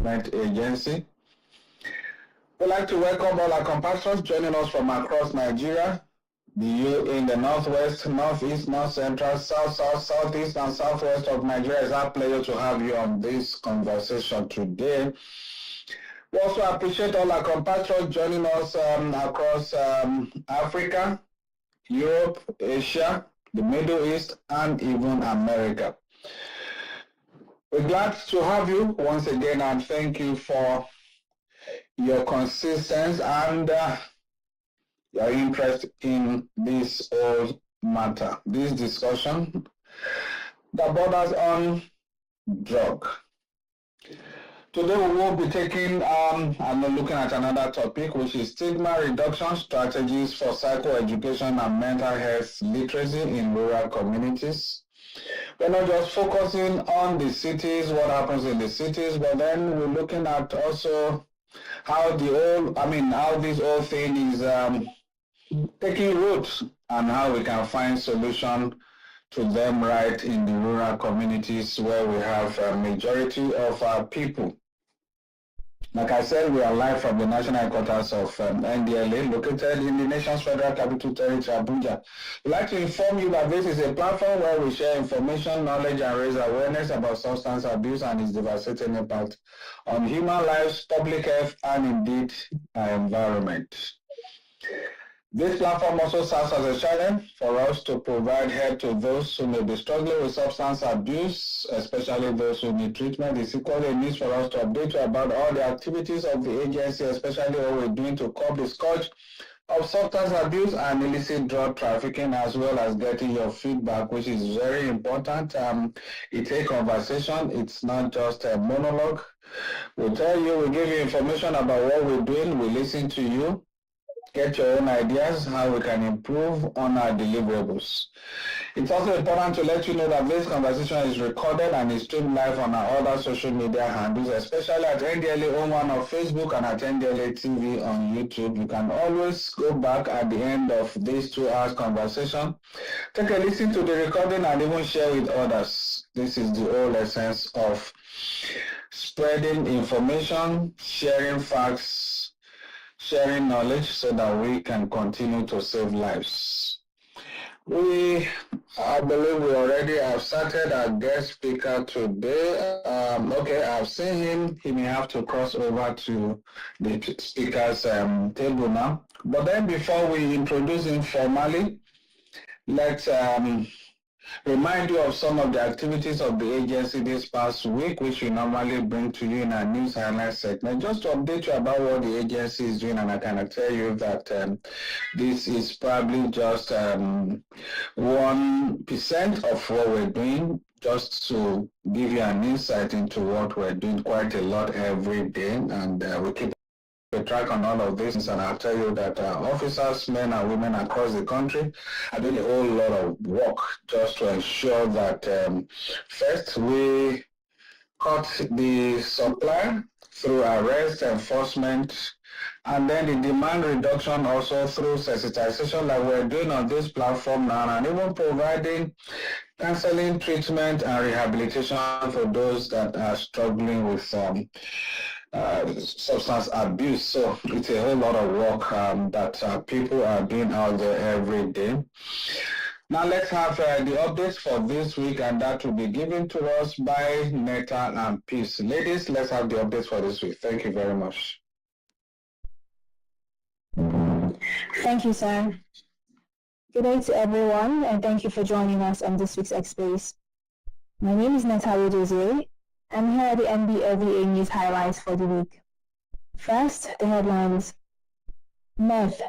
Treatment Agency. We'd like to welcome all our compatriots joining us from across Nigeria, in the northwest, northeast, north central, south, southeast, and southwest of Nigeria. It's our pleasure to have you on this conversation today. We also appreciate all our compatriots joining us across Africa, Europe, Asia, the Middle East, and even America. We're glad to have you once again, and thank you for your consistency and your interest in this whole matter, this discussion that borders on drug. Today we will be taking and looking at another topic, which is stigma reduction strategies for psychoeducation and mental health literacy in rural communities. We're not just focusing on the cities, what happens in the cities, but then we're looking at also how this whole thing is taking root and how we can find solution to them right in the rural communities where we have a majority of our people. Like I said, we are live from the national headquarters of NDLA, located in the nation's federal capital territory, Abuja. We'd like to inform you that this is a platform where we share information, knowledge, and raise awareness about substance abuse and its devastating impact on human lives, public health, and indeed our environment. This platform also serves as a channel for us to provide help to those who may be struggling with substance abuse, especially those who need treatment. It's equally a need for us to update you about all the activities of the agency, especially what we're doing to curb the scourge of substance abuse and illicit drug trafficking, as well as getting your feedback, which is very important. It's a conversation. It's not just a monologue. We'll tell you, we'll give you information about what we're doing. We listen to you. Get your own ideas how we can improve on our deliverables. It's also important to let you know that this conversation is recorded and is streamed live on our other social media handles, especially at NDLA Online on Facebook and at NDLA TV on YouTube. You can always go back at the end of this 2 hours conversation, take a listen to the recording and even share with others. This is the whole essence of spreading information, sharing facts, sharing knowledge so that we can continue to save lives. I believe we already have started our guest speaker today. Okay, I've seen him. He may have to cross over to the speaker's table now. But then before we introduce him formally, let's remind you of some of the activities of the agency this past week, which we normally bring to you in our news highlight segment, just to update you about what the agency is doing. And I can tell you that this is probably just 1% of what we're doing, just to give you an insight into what we're doing quite a lot every day. And we keep a track on all of this, and I'll tell you that officers, men and women across the country are doing a whole lot of work just to ensure that first we cut the supply through arrest, enforcement, and then the demand reduction also through sensitization like we're doing on this platform now, and even providing counseling, treatment, and rehabilitation for those that are struggling with substance abuse. So it's a whole lot of work that people are doing out there every day. Now let's have the updates for this week, and that will be given to us by Neta and Peace. Ladies, let's have the updates for this week. Thank you very much. Thank you, sir. Good day to everyone, and thank you for joining us on this week's X-Space. My name is Natalia Dozier, and here are the NBLVA news highlights for the week. First, the headlines. Meth,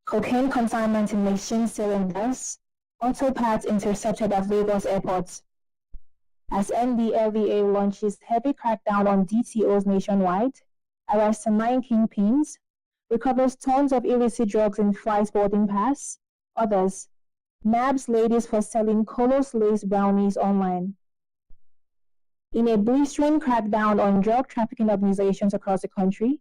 cocaine consignment in machine cylinders, auto parts intercepted at Lagos airports. As NBLVA launches heavy crackdown on DTOs nationwide, arrests 9 kingpins, recovers tons of illicit drugs in flight boarding pass. Others, nabs ladies for selling Colos Lace brownies online. In a blistering crackdown on drug trafficking organizations across the country,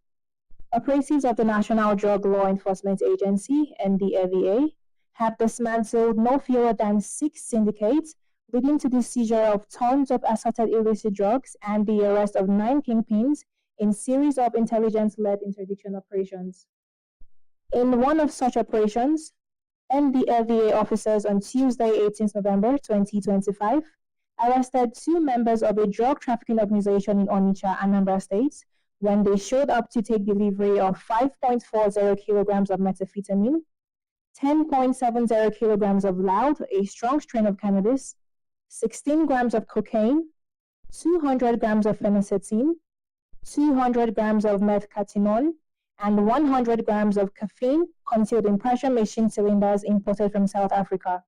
operatives of the National Drug Law Enforcement Agency, NDLEA, have dismantled no fewer than 6 syndicates, leading to the seizure of tons of assorted illicit drugs and the arrest of 9 kingpins, in series of intelligence-led interdiction operations. In one of such operations, NDLEA officers on Tuesday, 18th November 2025, arrested 2 members of a drug trafficking organization in Onitsha, Anambra State, when they showed up to take delivery of 5.40 kilograms of methamphetamine, 10.70 kilograms of loud, a strong strain of cannabis, 16 grams of cocaine, 200 grams of phenacetin, 200 grams of methcatinone, and 100 grams of caffeine concealed in pressure machine cylinders imported from South Africa.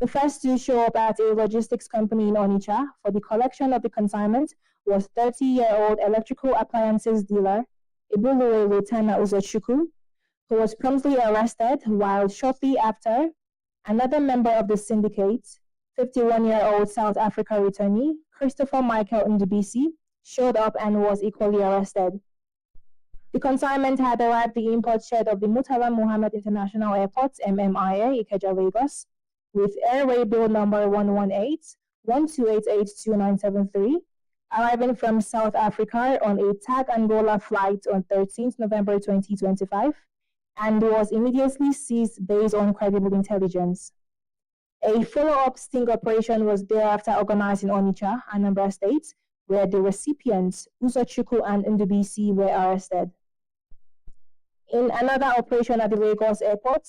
The first to show up at a logistics company in Onitsha for the collection of the consignment was 30-year-old electrical appliances dealer Ibuluwe Lutana Uzochukwu, who was promptly arrested, while shortly after, another member of the syndicate, 51-year-old South Africa returnee Christopher Michael Ndubisi, showed up and was equally arrested. The consignment had arrived at the import shed of the Murtala Muhammad International Airport, MMIA, Ikeja, Lagos, with airway bill number 118-1288-2973, arriving from South Africa on a TAG Angola flight on 13th November 2025, and was immediately seized based on credible intelligence. A follow-up sting operation was thereafter organized in Onitsha, Anambra State, where the recipients, Uzochukwu and Ndubisi, were arrested. In another operation at the Lagos airport,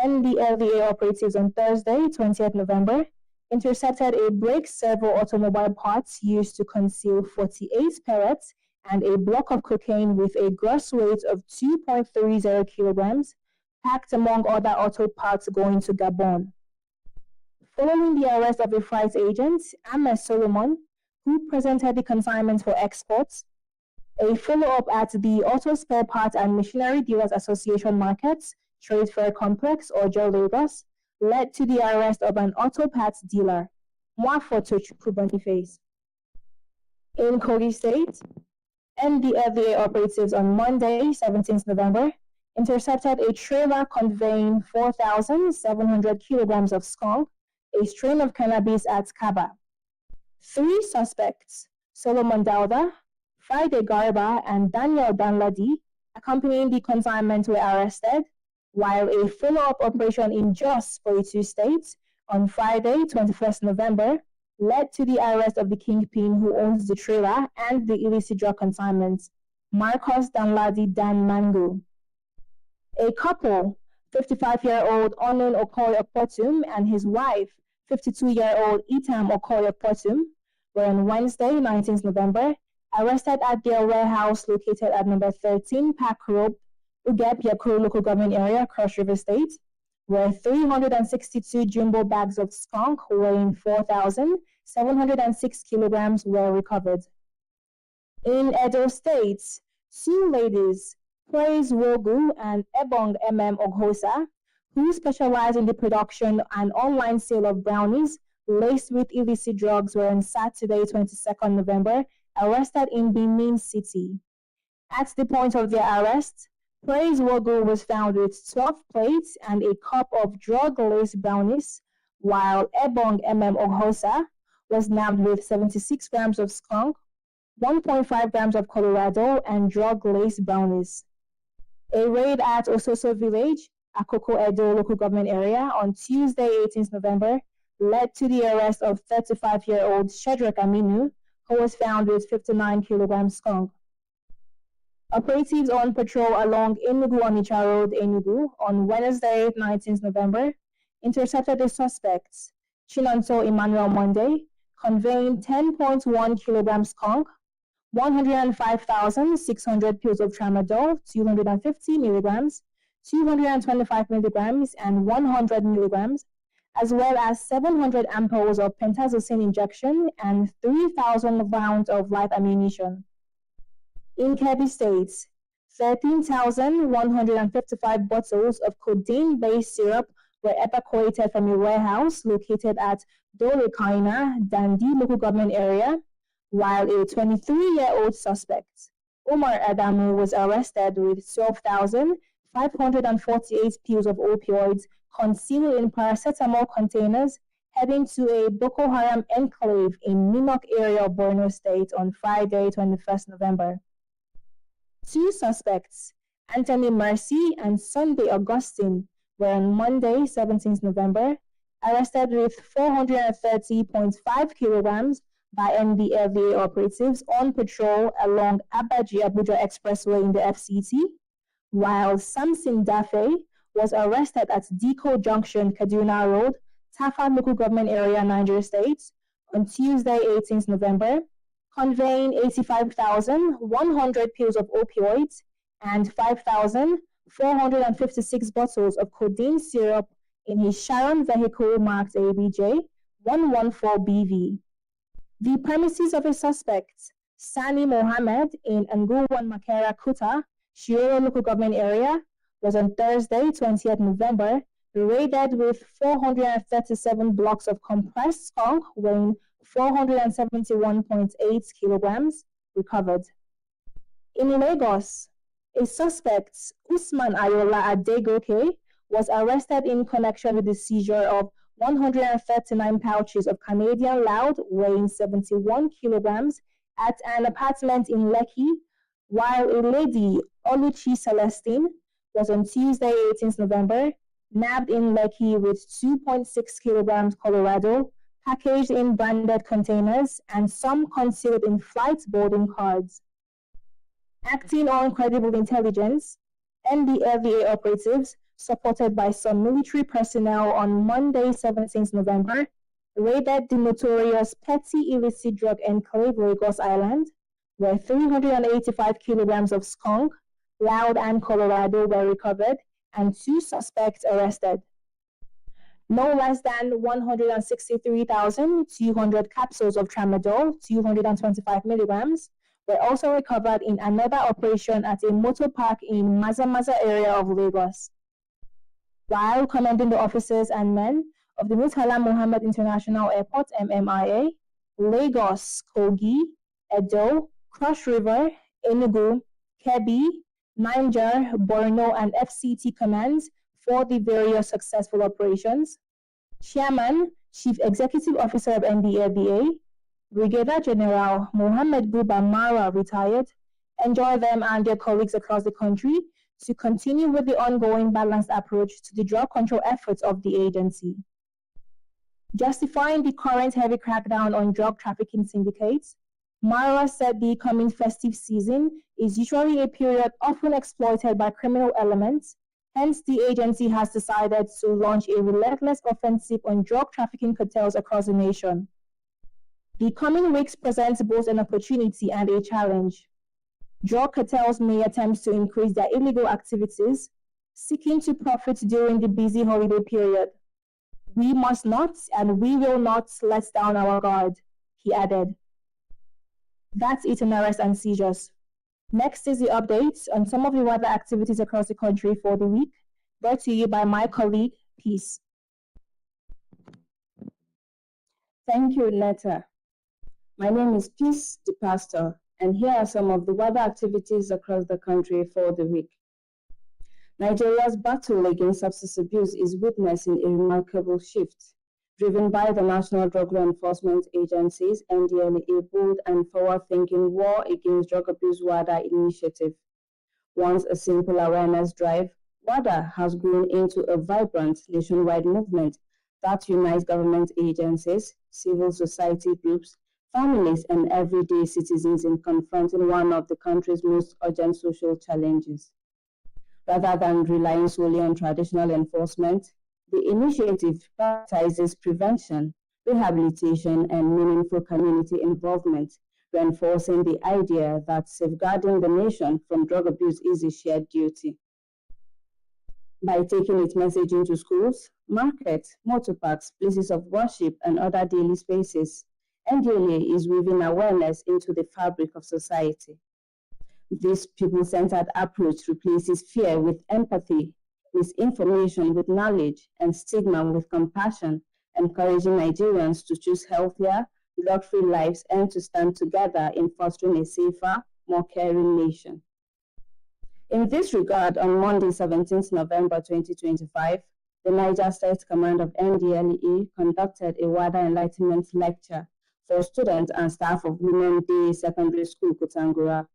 NDLEA operatives on Thursday, 20th November, intercepted a brake servo automobile parts used to conceal 48 pellets and a block of cocaine with a gross weight of 2.30 kilograms, packed among other auto parts going to Gabon. Following the arrest of a freight agent, Ahmed Solomon, who presented the consignment for exports, a follow-up at the Auto Spare Parts and Machinery Dealers Association Markets Trade Fair Complex, Ojo, Lagos, led to the arrest of an auto parts dealer, Mwafoto Chukwu Boniface. In Kogi State, NDLEA operatives on Monday, 17th November, intercepted a trailer conveying 4,700 kilograms of skunk, a strain of cannabis at Kaba. 3 suspects, Solomon Dauda, Friday Garba, and Daniel Danladi, accompanying the consignment, were arrested, while a follow-up operation in Jos, Plateau State, on Friday, 21st November, led to the arrest of the kingpin who owns the trailer and the illicit drug consignment, Marcos Danladi Dan Mango. A couple, 55-year-old Onon Okoye Okpotum and his wife, 52-year-old Itam Okoye Okpotum, were on Wednesday, 19th November, arrested at their warehouse located at number 13 Park Road, Ugep Yakuru local government area, Cross River State, where 362 jumbo bags of skunk weighing 4,706 kilograms were recovered. In Edo State, 2 ladies, Praise Wogu and Ebong Oghosa, who specialize in the production and online sale of brownies laced with illicit drugs, were on Saturday, 22nd November, arrested in Benin City. At the point of their arrest, Praise Wogu was found with 12 plates and a cup of drug-laced brownies, while Ebong Oghosa was nabbed with 76 grams of skunk, 1.5 grams of Colorado, and drug-laced brownies. A raid at Ososo Village, Akoko Edo local government area, on Tuesday, 18th November, led to the arrest of 35-year-old Shedrack Aminu, who was found with 59 kilograms skunk. Operatives on patrol along Enugu-Onitsha Road, Enugu, on Wednesday, 19th November, intercepted the suspects, Chinonso Emmanuel Monday, conveying 10.1 kilograms skunk, 105,600 pills of tramadol, 250 milligrams, 225 milligrams, and 100 milligrams, as well as 700 ampoules of pentazocine injection and 3,000 rounds of live ammunition. In Kebbi State, 13,155 bottles of codeine-based syrup were evacuated from a warehouse located at Dole Kaina, Dandi local government area, while a 23-year-old suspect, Omar Adamu, was arrested with 12,548 pills of opioids concealed in paracetamol containers heading to a Boko Haram enclave in Minok area of Borno State on Friday, 21st November. Two suspects, Anthony Mercy and Sunday Augustine, were on Monday, 17th November, arrested with 430.5 kilograms by NDLEA operatives on patrol along Abuja Expressway in the FCT, while Samson Dafe was arrested at Diko Junction, Kaduna Road, Tafa Local Government Area, Niger State, on Tuesday, 18th November, conveying 85,100 pills of opioids and 5,456 bottles of codeine syrup in his Sharon vehicle marked ABJ 114BV. The premises of a suspect, Sani Mohammed, in Anguwan Makera Kuta, Shioro Local Government Area, was on Thursday, 20th November, raided with 437 blocks of compressed skunk weighing 471.8 kilograms recovered. In Lagos, a suspect, Usman Ayola Adegoke, was arrested in connection with the seizure of 139 pouches of Canadian loud weighing 71 kilograms at an apartment in Lekki, while a lady, Oluchi Celestine, was on Tuesday, 18th November, nabbed in Lekki with 2.6 kilograms Colorado, packaged in branded containers, and some concealed in flight boarding cards. Acting on credible intelligence, NDLEA operatives, supported by some military personnel on Monday, 17th November, raided the notorious Petty Illicit Drug Enclave, Lagos Island, where 385 kilograms of skunk, loud, and Colorado were recovered, and two suspects arrested. No less than 163,200 capsules of tramadol, 225 milligrams, were also recovered in another operation at a motor park in Maza area of Lagos. While commending the officers and men of the Murtala Mohammed International Airport, MMIA, Lagos, Kogi, Edo, Cross River, Enugu, Kebbi, Niger, Borno, and FCT commands for the various successful operations, Chairman, Chief Executive Officer of NDLEA, Brigadier General Mohammed Buba Mara, retired, enjoin them and their colleagues across the country to continue with the ongoing balanced approach to the drug control efforts of the agency. Justifying the current heavy crackdown on drug trafficking syndicates, Mara said the coming festive season is usually a period often exploited by criminal elements. Hence, the agency has decided to launch a relentless offensive on drug trafficking cartels across the nation. The coming weeks present both an opportunity and a challenge. Drug cartels may attempt to increase their illegal activities, seeking to profit during the busy holiday period. We must not and we will not let down our guard, he added. That's it on arrests and seizures. Next is the updates on some of the weather activities across the country for the week, brought to you by my colleague, Peace. Thank you, Netta. My name is Peace, the pastor, and here are some of the weather activities across the country for the week. Nigeria's battle against substance abuse is witnessing a remarkable shift, driven by the National Drug Law Enforcement Agency's NDLEA bold and forward-thinking War Against Drug Abuse WADA initiative. Once a simple awareness drive, WADA has grown into a vibrant nationwide movement that unites government agencies, civil society groups, families, and everyday citizens in confronting one of the country's most urgent social challenges. Rather than relying solely on traditional enforcement, the initiative prioritizes prevention, rehabilitation, and meaningful community involvement, reinforcing the idea that safeguarding the nation from drug abuse is a shared duty. By taking its message into schools, markets, motor parks, places of worship, and other daily spaces, NDLEA is weaving awareness into the fabric of society. This people-centered approach replaces fear with empathy, misinformation with knowledge, and stigma with compassion, encouraging Nigerians to choose healthier, drug-free lives and to stand together in fostering a safer, more caring nation. In this regard, on Monday, 17th November 2025, the Niger State Command of NDLEA conducted a wider enlightenment lecture for students and staff of Women Day Secondary School, Kutangura.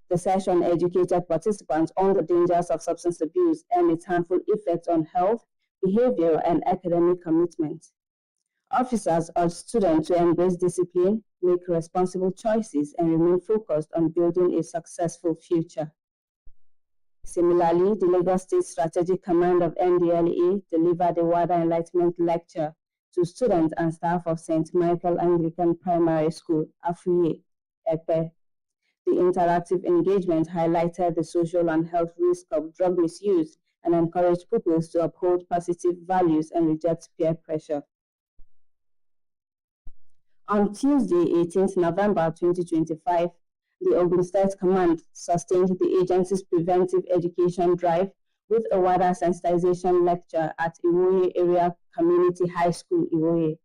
The session educated participants on the dangers of substance abuse and its harmful effects on health, behavior, and academic commitment. Officers urged students to embrace discipline, make responsible choices, and remain focused on building a successful future. Similarly, the Lagos State Strategic Command of NDLEA delivered a wider enlightenment lecture to students and staff of St. Michael Anglican Primary School, Afuye, Epe. The interactive engagement highlighted the social and health risk of drug misuse and encouraged pupils to uphold positive values and reject peer pressure. On Tuesday, 18th November 2025, the Ogun State Command sustained the agency's preventive education drive with a wider sensitization lecture at Iwoye Area Community High School, Iwoye.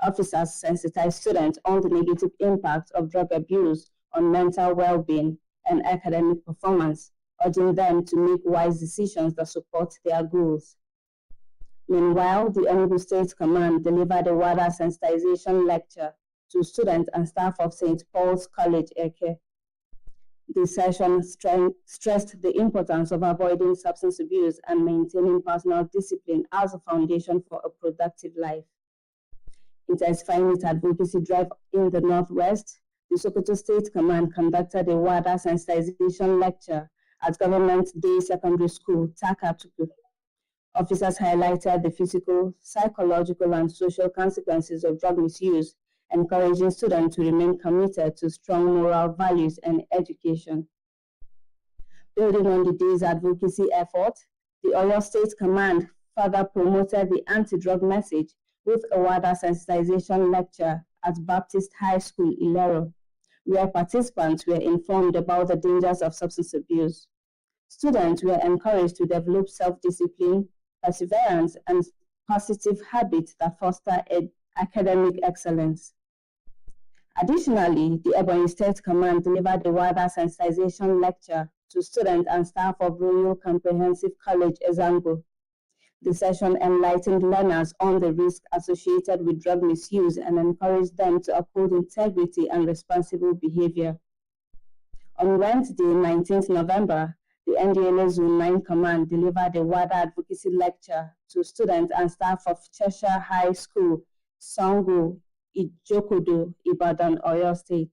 Officers sensitized students on the negative impact of drug abuse on mental well-being and academic performance, urging them to make wise decisions that support their goals. Meanwhile, the Enugu State Command delivered a wider sensitization lecture to students and staff of St. Paul's College, Eke. The session stressed the importance of avoiding substance abuse and maintaining personal discipline as a foundation for a productive life. Intensifying its advocacy drive in the Northwest, the Sokoto State Command conducted a wider sensitization lecture at Government Day Secondary School, Takatuku. Officers highlighted the physical, psychological, and social consequences of drug misuse, encouraging students to remain committed to strong moral values and education. Building on the day's advocacy effort, the Oyo State Command further promoted the anti-drug message with a wider sensitization lecture at Baptist High School, Ilero, where participants were informed about the dangers of substance abuse. Students were encouraged to develop self-discipline, perseverance, and positive habits that foster academic excellence. Additionally, the Ebonyi State Command delivered a wider sensitization lecture to students and staff of Royal Comprehensive College, Ezango. The session enlightened learners on the risk associated with drug misuse and encouraged them to uphold integrity and responsible behavior. On Wednesday, 19th November, the NDLA Zone 9 Command delivered a wider advocacy lecture to students and staff of Cheshire High School, Sango, Ijokodo, Ibadan, Oyo State.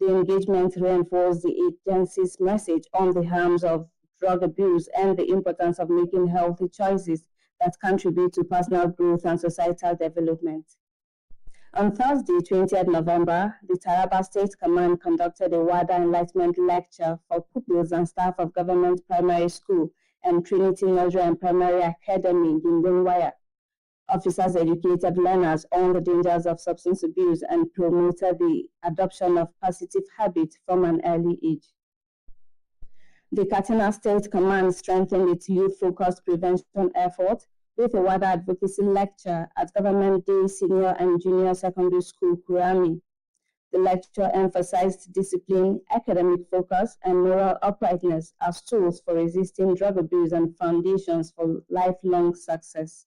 The engagement reinforced the agency's message on the harms of drug abuse and the importance of making healthy choices that contribute to personal growth and societal development. On Thursday, 20th November, the Taraba State Command conducted a wider enlightenment lecture for pupils and staff of Government Primary School and Trinity Nursery and Primary Academy, Gindinwaya. Officers educated learners on the dangers of substance abuse and promoted the adoption of positive habits from an early age. The Katsina State Command strengthened its youth-focused prevention effort with a wider advocacy lecture at Government Day Senior and Junior Secondary School, Kurami. The lecture emphasized discipline, academic focus, and moral uprightness as tools for resisting drug abuse and foundations for lifelong success.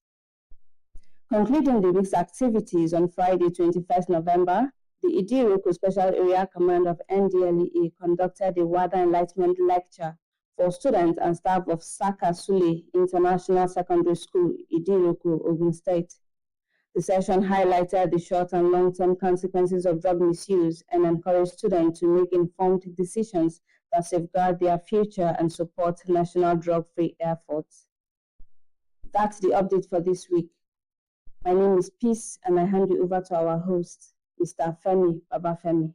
Concluding the week's activities on Friday, 21st November, the Idiroko Special Area Command of NDLEA conducted a wider enlightenment lecture for students and staff of Saka Sule International Secondary School, Idiroko, Ogun State. The session highlighted the short and long-term consequences of drug misuse and encouraged students to make informed decisions that safeguard their future and support national drug-free efforts. That's the update for this week. My name is Peace, and I hand you over to our host, Mr. Femi Babafemi.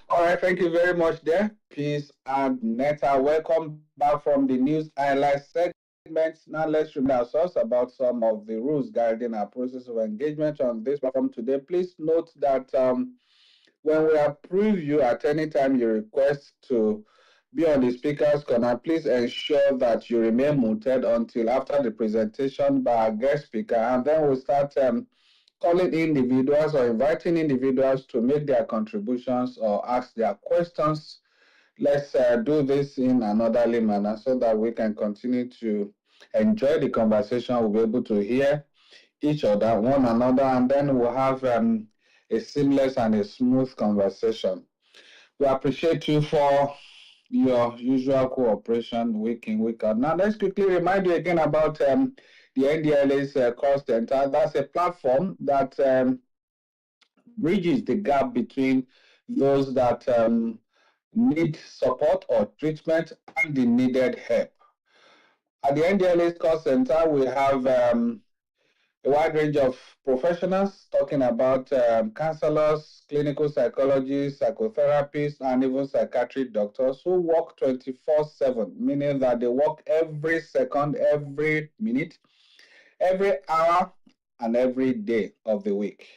All right, thank you very much there, Peace and Netta. Welcome back from the news highlight segment. Now let's remind ourselves about some of the rules guiding our process of engagement on this platform today. Please note that when we approve you at any time you request to be on the speaker's corner, please ensure that you remain muted until after the presentation by our guest speaker, and then we'll start calling individuals or inviting individuals to make their contributions or ask their questions. Let's do this in an orderly manner so that we can continue to enjoy the conversation. We'll be able to hear each other, one another, and then we'll have a seamless and a smooth conversation. We appreciate you for your usual cooperation week in, week out. Now, let's quickly remind you again about the NDLA's call center. That's a platform that bridges the gap between those that need support or treatment and the needed help. At the NDLA's call center, we have a wide range of professionals talking about counselors, clinical psychologists, psychotherapists, and even psychiatric doctors who work 24/7, meaning that they work every second, every minute, every hour, and every day of the week.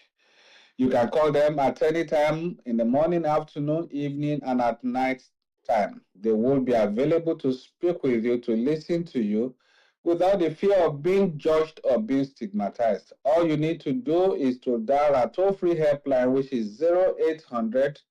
You can call them at any time in the morning, afternoon, evening, and at night time. They will be available to speak with you, to listen to you, without the fear of being judged or being stigmatized. All you need to do is to dial a toll-free helpline, which is 0800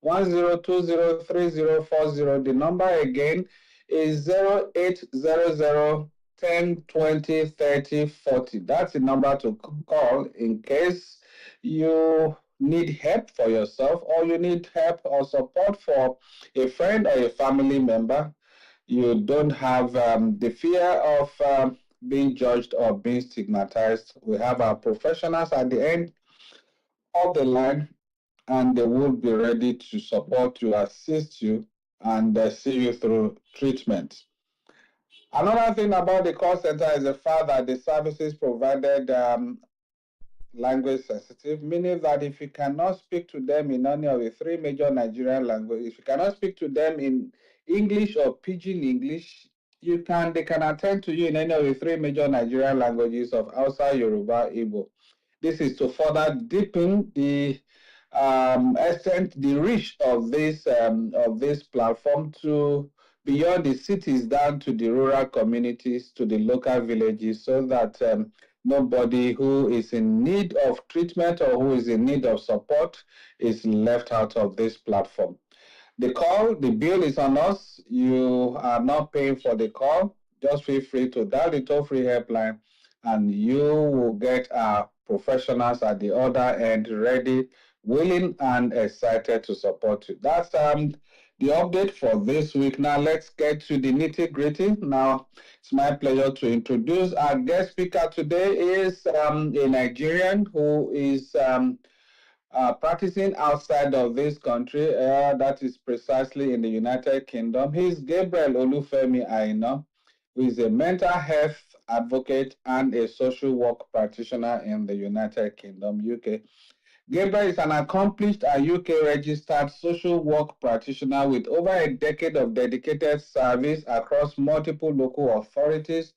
10203040. The number again is 0800 10 20 30 40. That's the number to call in case you need help for yourself or you need help or support for a friend or a family member. You don't have the fear of being judged or being stigmatized. We have our professionals at the end of the line, and they will be ready to support you, assist you, and see you through treatment. Another thing about the call center is the fact that the services provided language sensitive, meaning that if you cannot speak to them in any of the three major Nigerian languages, if you cannot speak to them in English or Pidgin English, they can attend to you in any of the three major Nigerian languages of Hausa, Yoruba, Igbo. This is to further deepen the extent, the reach of this platform to beyond the cities down to the rural communities, to the local villages, so that nobody who is in need of treatment or who is in need of support is left out of this platform. The bill is on us. You are not paying for the call. Just feel free to dial the toll-free helpline and you will get our professionals at the other end ready, willing, and excited to support you. That's the update for this week. Now let's get to the nitty-gritty. Now it's my pleasure to introduce our guest speaker today. Is a Nigerian who is practicing outside of this country, that is precisely in the United Kingdom. He's Gabriel Olufemi Aina, who is a mental health advocate and a social work practitioner in the United Kingdom, UK. Gabriel is an accomplished UK-registered social work practitioner with over a decade of dedicated service across multiple local authorities,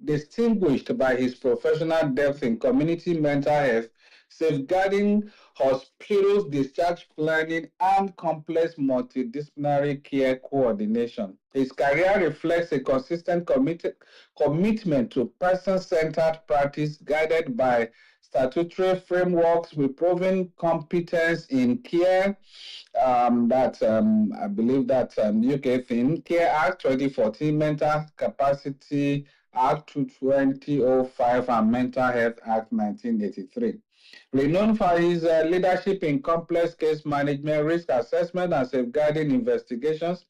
distinguished by his professional depth in community mental health, safeguarding hospitals, discharge planning, and complex multidisciplinary care coordination. His career reflects a consistent commitment to person-centered practice guided by statutory frameworks with proven competence in care. I believe that UK thing, Care Act 2014, Mental Capacity Act 2005, and Mental Health Act 1983. Renowned for his leadership in complex case management, risk assessment, and safeguarding investigations,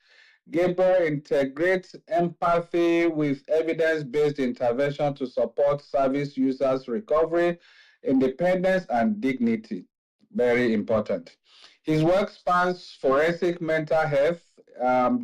Gabriel integrates empathy with evidence-based intervention to support service users' recovery, independence, and dignity. Very important. His work spans forensic mental health,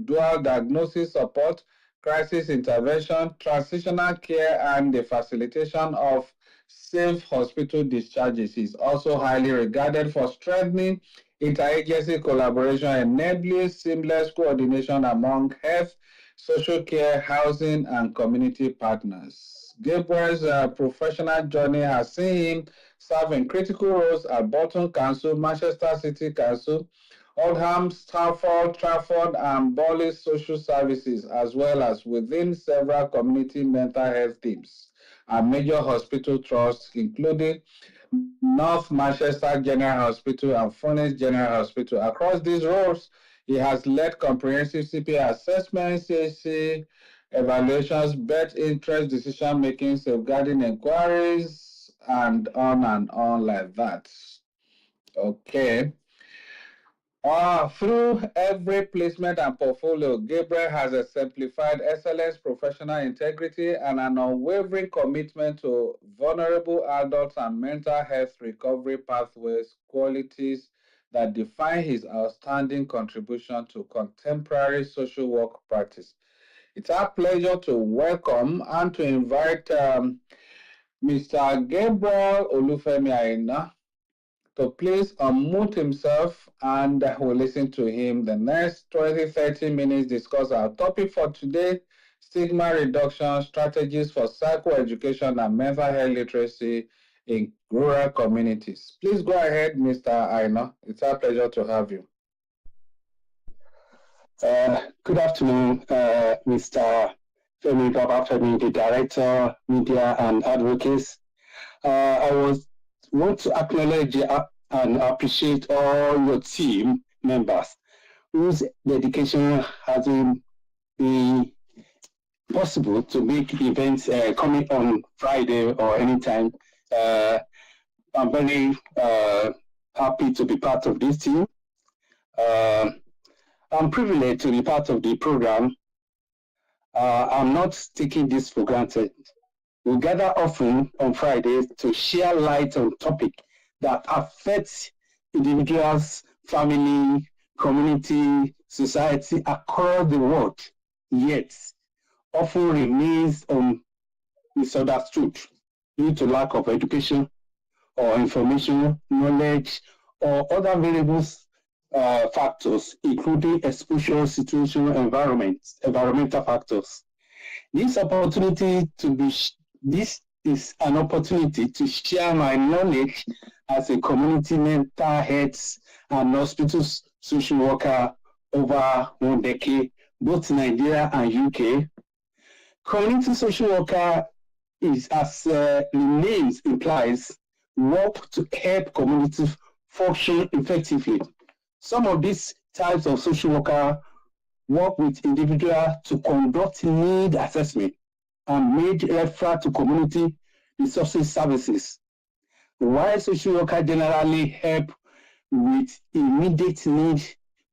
dual diagnosis support, crisis intervention, transitional care, and the facilitation of safe hospital discharges. He is also highly regarded for strengthening interagency collaboration, enabling seamless coordination among health, social care, housing, and community partners. Gabriel's professional journey has seen him serve in critical roles at Bolton Council, Manchester City Council, Oldham, Stafford, Trafford, and Bowley Social Services, as well as within several community mental health teams and major hospital trusts, including North Manchester General Hospital and Furnace General Hospital. Across these roles, he has led comprehensive CPA assessments, CAC evaluations, best interest decision making, safeguarding inquiries, and on like that. Okay. Through every placement and portfolio, Gabriel has exemplified excellence, professional integrity, and an unwavering commitment to vulnerable adults and mental health recovery pathways, qualities that define his outstanding contribution to contemporary social work practice. It's our pleasure to welcome and to invite Mr. Gabriel Olufemi Aina to please unmute himself, and we'll listen to him the next 20-30 minutes discuss our topic for today: stigma reduction strategies for psychoeducation and mental health literacy in rural communities. Please go ahead, Mr. Aina. It's our pleasure to have you. Good afternoon, Mr. Femi Babafemi, the Director, Media and Advocates. I want to acknowledge and appreciate all your team members whose dedication has been possible to make events coming on Friday or anytime. I'm very happy to be part of this team. I'm privileged to be part of the program. I'm not taking this for granted. We gather often on Fridays to share light on topics that affect individuals, family, community, society across the world, yet often remains misunderstood due to lack of education or information, knowledge, or other variables factors, including exposure, situation, environmental factors. This is an opportunity to share my knowledge as a community mental health and hospital social worker over 1 decade, both Nigeria and UK. Community social worker is, as the name implies, work to help communities function effectively. Some of these types of social worker work with individuals to conduct need assessment and make referral to community resources services. While social worker generally help with immediate need,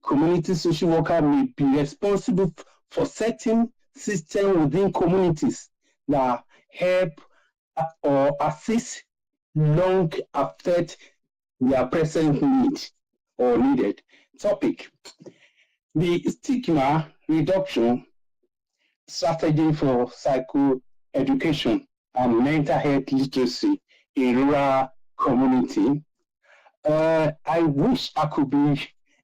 community social worker may be responsible for setting systems within communities that help or assist long after their present need or needed. Topic: the stigma reduction strategy for psychoeducation and mental health literacy in rural community. I wish I could be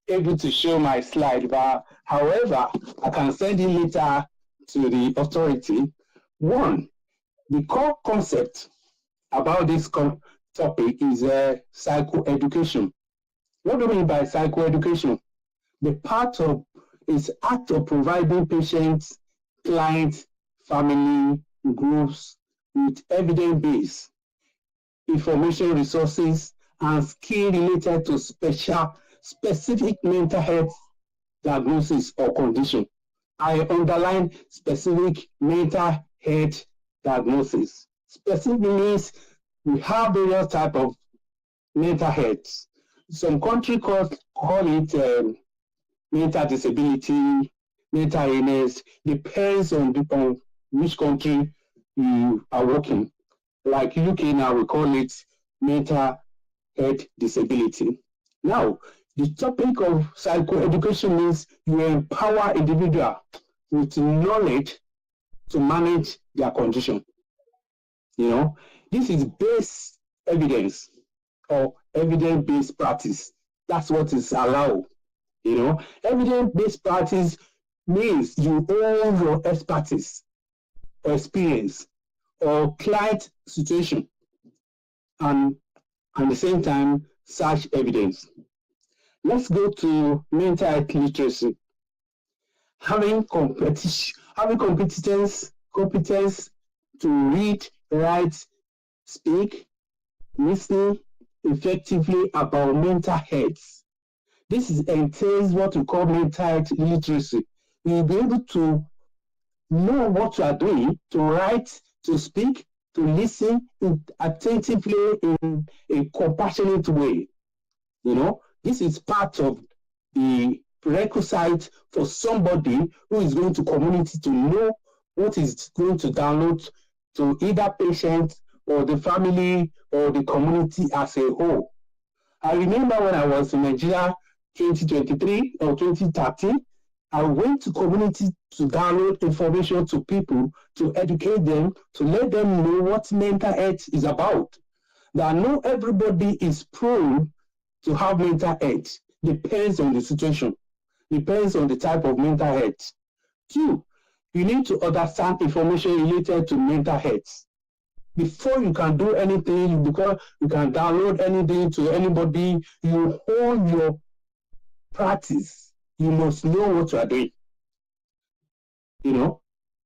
able to show my slide, but however, I can send it later to the authority. One, the core concept about this topic is psychoeducation. What do we mean by psychoeducation? The part of is act of providing patients, clients, family, groups with evidence-based information resources and skill related to specific mental health diagnosis or condition. I underline specific mental health diagnosis. Specific means we have various types of mental health. Some countries call it mental disability, mental illness, depends on which country you are working. Like UK now, we call it mental health disability. Now, the topic of psychoeducation means you empower individuals with knowledge to manage their condition. You know, this is based evidence or evidence-based practice. That's what is allowed. You know, evidence-based practice means you own your expertise or experience or client situation and at the same time search evidence. Let's go to mental health literacy. Having competence to read, write, speak, listen effectively about mental health. This entails what we call mental health literacy. You'll be able to know what you are doing, to write, to speak, to listen attentively in a compassionate way. You know, this is part of the prerequisite for somebody who is going to community to know what is going to download to either patient or the family or the community as a whole. I remember when I was in Nigeria 2023 or 2030, I went to community to download information to people, to educate them, to let them know what mental health is about. That not everybody is prone to have mental health. Depends on the situation, depends on the type of mental health. Two, you need to understand information related to mental health. Before you can do anything, because you can download anything to anybody, you hold your practice. You must know what you are doing. You know.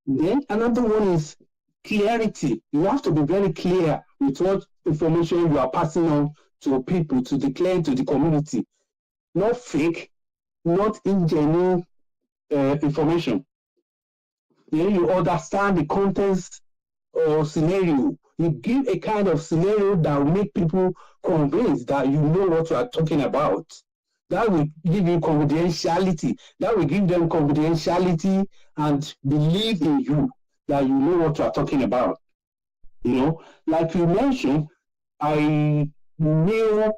Then another one is clarity. You have to be very clear with what information you are passing on to people, to declare to the community. Not fake, not ingenuine information. Then you understand the contents or scenario. You give a kind of scenario that will make people convinced that you know what you are talking about. That will give you confidentiality. That will give them confidentiality and believe in you that you know what you are talking about. You know, like you mentioned, I knew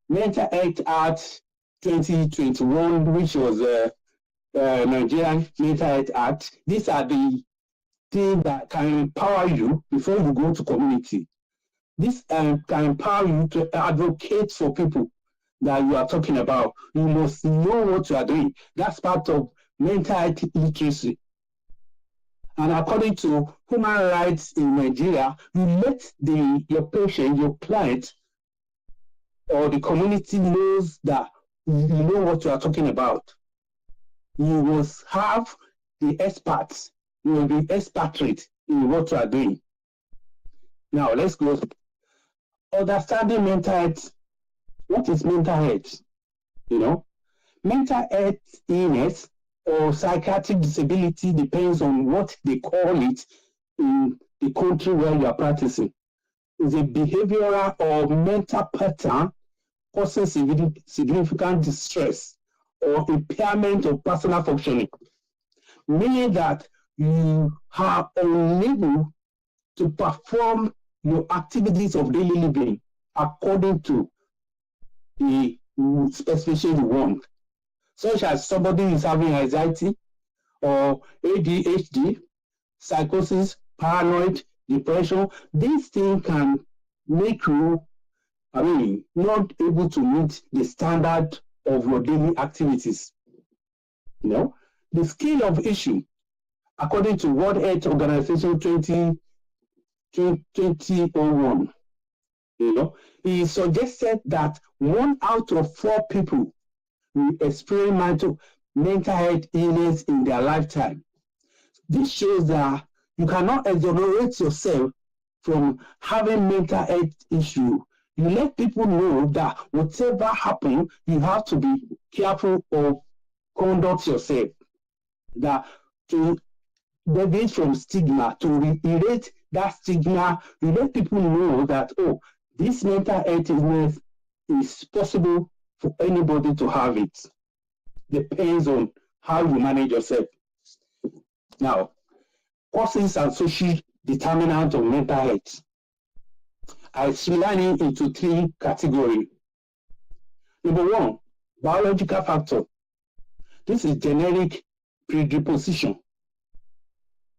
Mental Health Act 2021, which was Nigerian Mental Health Act. These are the things that can empower you before you go to community. This can empower you to advocate for people that you are talking about. You must know what you are doing. That's part of mental health literacy. And according to human rights in Nigeria, you let your patient, your client, or the community knows that you know what you are talking about. You must have the experts. You will be expatriate in what you are doing. Now, let's go. Understanding mental health. What is mental health? You know, mental health illness or psychiatric disability depends on what they call it in the country where you are practicing. It's a behavioral or mental pattern causing significant distress or impairment of personal functioning, meaning that you are unable to perform your activities of daily living according to the specification you want, such as somebody is having anxiety or ADHD, psychosis, paranoid, depression. These things can make you, not able to meet the standard of your daily activities. You know, the scale of issue, according to World Health Organization 2001, you know, it suggested that 1 out of 4 people will experience mental health illness in their lifetime. This shows that you cannot exonerate yourself from having mental health issue. You let people know that whatever happens, you have to be careful of conduct yourself. That to deviate from stigma, to erase that stigma, you let people know that, oh, this mental health illness is possible for anybody to have it. Depends on how you manage yourself. Now, causes and social determinants of mental health. I split it into 3 categories. Number 1, biological factor. This is generic predisposition.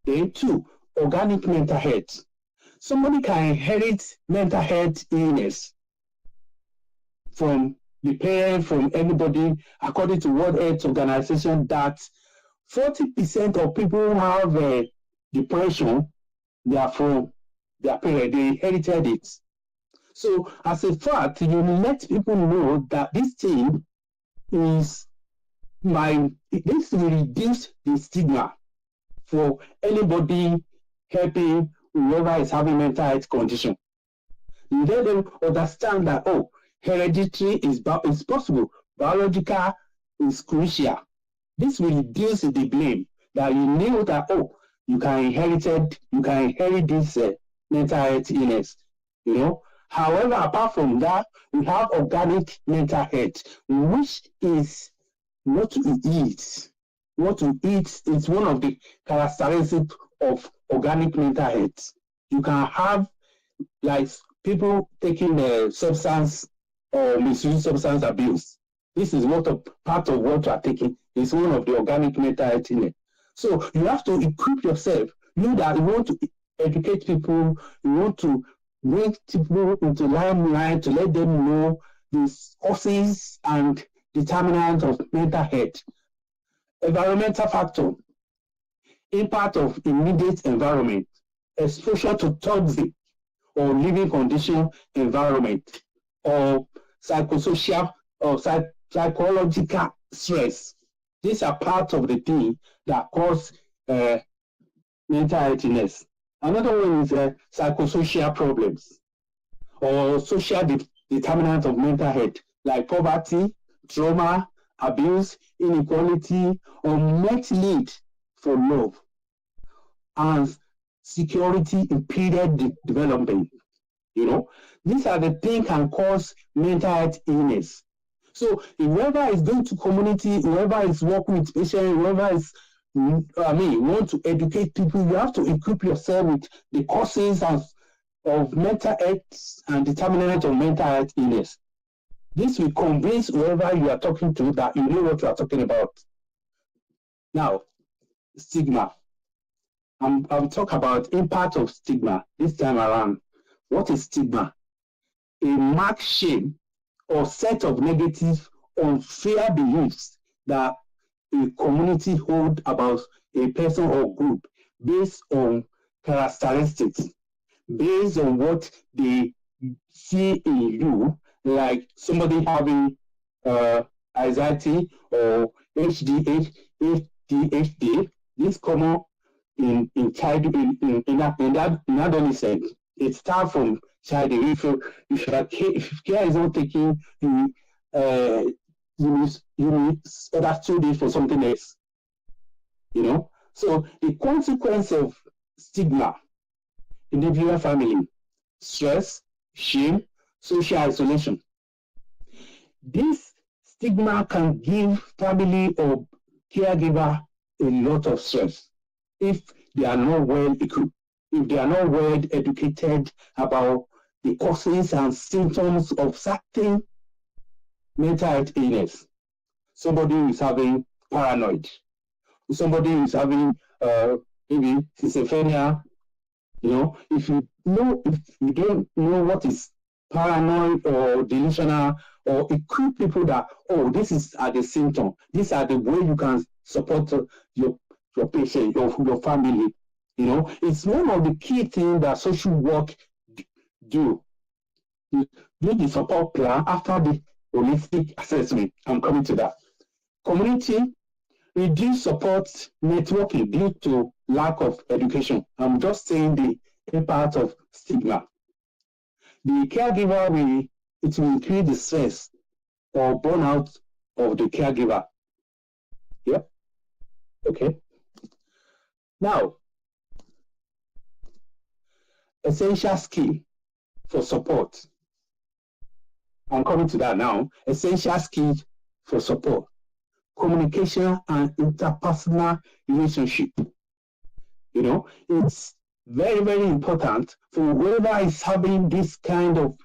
Then 2, organic mental health. Somebody can inherit mental health illness from the parent, from anybody, according to World Health Organization, that 40% of people who have depression, they are from their parent, they inherited it. So as a fact, you let people know that this thing is this will reduce the stigma for anybody helping whoever is having mental health condition. You let them understand that, oh, hereditary is possible, biological is crucial. This will reduce the blame, that you know that, oh, you can inherit this mental health illness, you know. However, apart from that, we have organic mental health, which is what to eat. What to eat is one of the characteristics of organic mental health. You can have like people taking substance or misuse substance abuse. This is part of what you are taking. It's one of the organic mental health illness. So you have to equip yourself. You that you want to educate people, you want to bring people into limelight to let them know the causes and determinants of mental health. Environmental factor, impact of immediate environment, exposure to toxic or living condition environment, or psychosocial or psychological stress. These are part of the thing that cause mental health illness. Another one is psychosocial problems or social determinants of mental health, like poverty, trauma, abuse, inequality, unmet need for love, and security impeded development. You know, these are the things can cause mental health illness. So whoever is going to community, whoever is working with patients, whoever is want to educate people, you have to equip yourself with the causes of mental health and determinants of mental health illness. This will convince whoever you are talking to that you know what you are talking about. Now, stigma. I'll talk about impact of stigma this time around. What is stigma? A marked shame or set of negative, unfair beliefs that a community hold about a person or group based on characteristics, based on what they see in you, like somebody having anxiety or ADHD. This common in childhood, in adolescence. It starts from childhood. If care is not taken, you understood it for something else. You know. So the consequence of stigma, individual family, stress, shame, social isolation. This stigma can give family or caregiver a lot of stress if they are not well equipped, if they are not well educated about the causes and symptoms of certain mental health illness. Somebody who is having paranoid, somebody who is having maybe schizophrenia. You know, if you don't know what is paranoid or delusional, or equip people that, oh, this is the symptom, these are the way you can support your patient, your family. You know, it's one of the key things that social work do. You do the support plan after the holistic assessment. I'm coming to that. Community reduce support networking due to lack of education. I'm just saying the impact of stigma. The caregiver it will increase the stress or burnout of the caregiver. Yep. Okay. Now, essential skill for support. I'm coming to that now. Essential skills for support. Communication and interpersonal relationship. You know, it's very, very important for whoever is having this kind of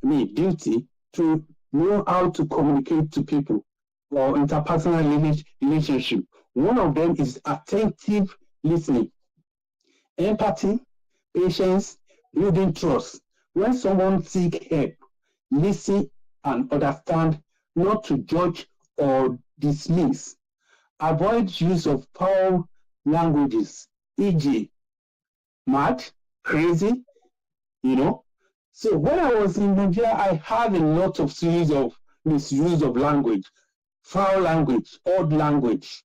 duty to know how to communicate to people or interpersonal relationship. One of them is attentive listening, empathy, patience, building trust. When someone seeks help, listen and understand, not to judge or dismiss. Avoid use of foul languages, e.g., mad, crazy, you know. So when I was in Nigeria, I had a lot of series of misuse of language, foul language, odd language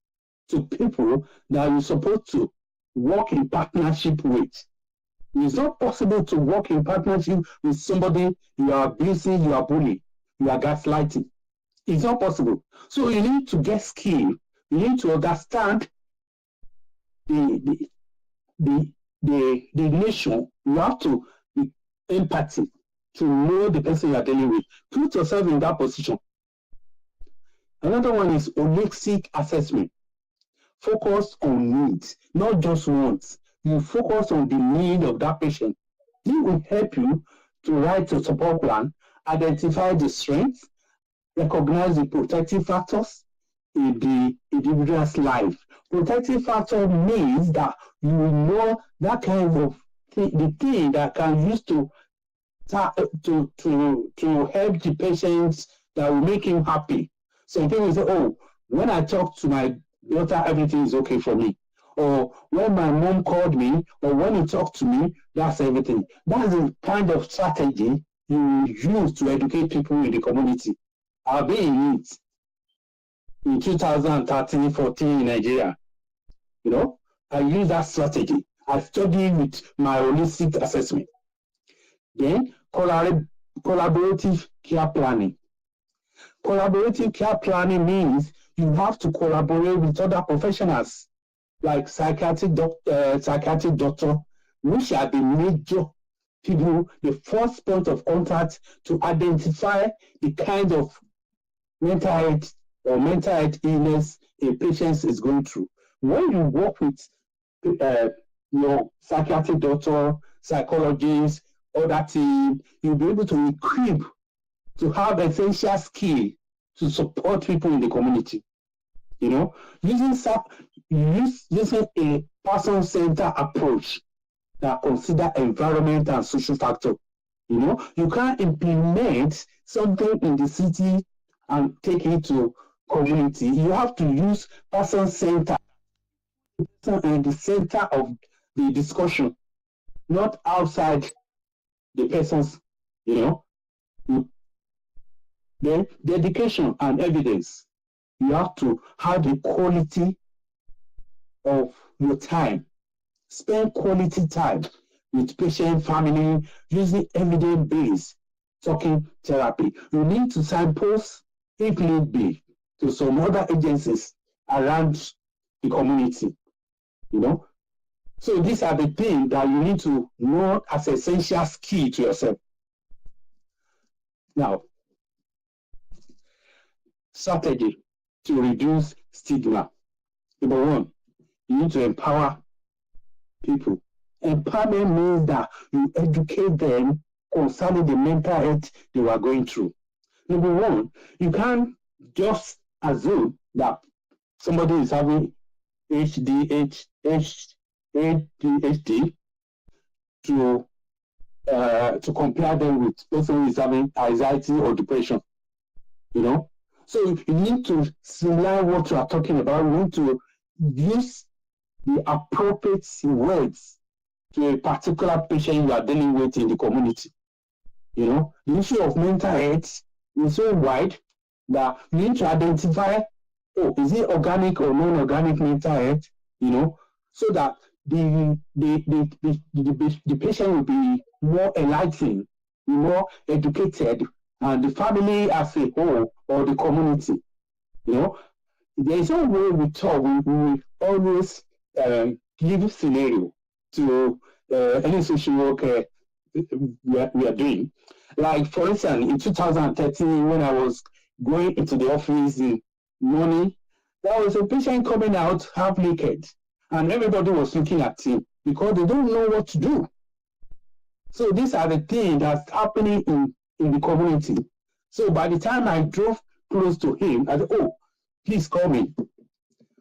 to people that you're supposed to work in partnership with. It's not possible to work in partnership with somebody you are abusing, you are bullying, you are gaslighting. It's not possible. So you need to get skill. You need to understand the the nation, you have to be empathy to know the person you are dealing with. Put yourself in that position. Another one is holistic assessment. Focus on needs, not just wants. You focus on the need of that patient. This will help you to write a support plan, identify the strengths, recognize the protective factors in the individual's life. Protective factor means that you will know that kind of the thing that can use to help the patients that will make him happy. Some people say, oh, when I talk to my daughter, everything is okay for me. Or when my mom called me, or when you talk to me, that's everything. That's the kind of strategy you use to educate people in the community. I've been in it in 2013, 14 in Nigeria. You know, I use that strategy. I study with my holistic assessment. Then collaborative care planning. Collaborative care planning means you have to collaborate with other professionals like psychiatric doctor, which are the major people, the first point of contact to identify the kind of mental health or mental health illness a patient is going through. When you work with your psychiatric doctor, psychologist, other team, you'll be able to equip to have essential skill to support people in the community. You know, using a person-centered approach that consider environment and social factor. You know, you can't implement something in the city and take it to community. You have to use person-centered in the center of the discussion, not outside the person's, you know. Then dedication and evidence. You have to have the quality of your time. Spend quality time with patient, family, using evidence-based talking therapy. You need to signpost, if need be, to some other agencies around the community. You know? So these are the things that you need to know as essential skill to yourself. Now, strategy to reduce stigma. Number one, you need to empower people. Empowerment means that you educate them concerning the mental health they were going through. Number one, you can't just assume that somebody is having ADHD to compare them with person who is having anxiety or depression. You know? So you need to simulate what you are talking about. You need to use the appropriate words to a particular patient you are dealing with in the community. You know, the issue of mental health is so wide that you need to identify, oh, is it organic or non-organic mental health? You know, so that the patient will be more enlightened, more educated, and the family as a whole or the community. You know, there is no way we talk. We always give scenario to any social work we are doing. Like, for instance, in 2013, when I was going into the office in morning, there was a patient coming out half naked, and everybody was looking at him because they don't know what to do. So these are the things that's happening in the community. So by the time I drove close to him, I said, oh, he's coming.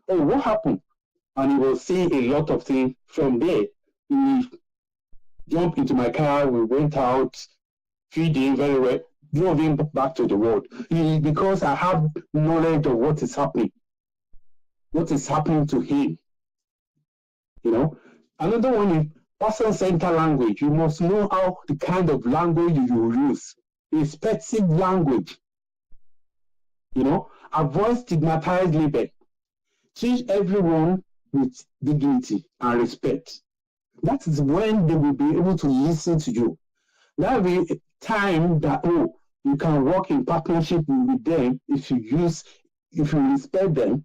Oh, what happened? And he was saying a lot of things. From there, we jumped into my car, we went out, feed him very well, drove him back to the world. Because I have knowledge of what is happening to him. You know, another one is person-centered language. You must know how the kind of language you use. Respectful language. You know, avoid stigmatized label. Treat everyone with dignity and respect. That is when they will be able to listen to you. That will be a time that, oh, you can work in partnership with them if you respect them,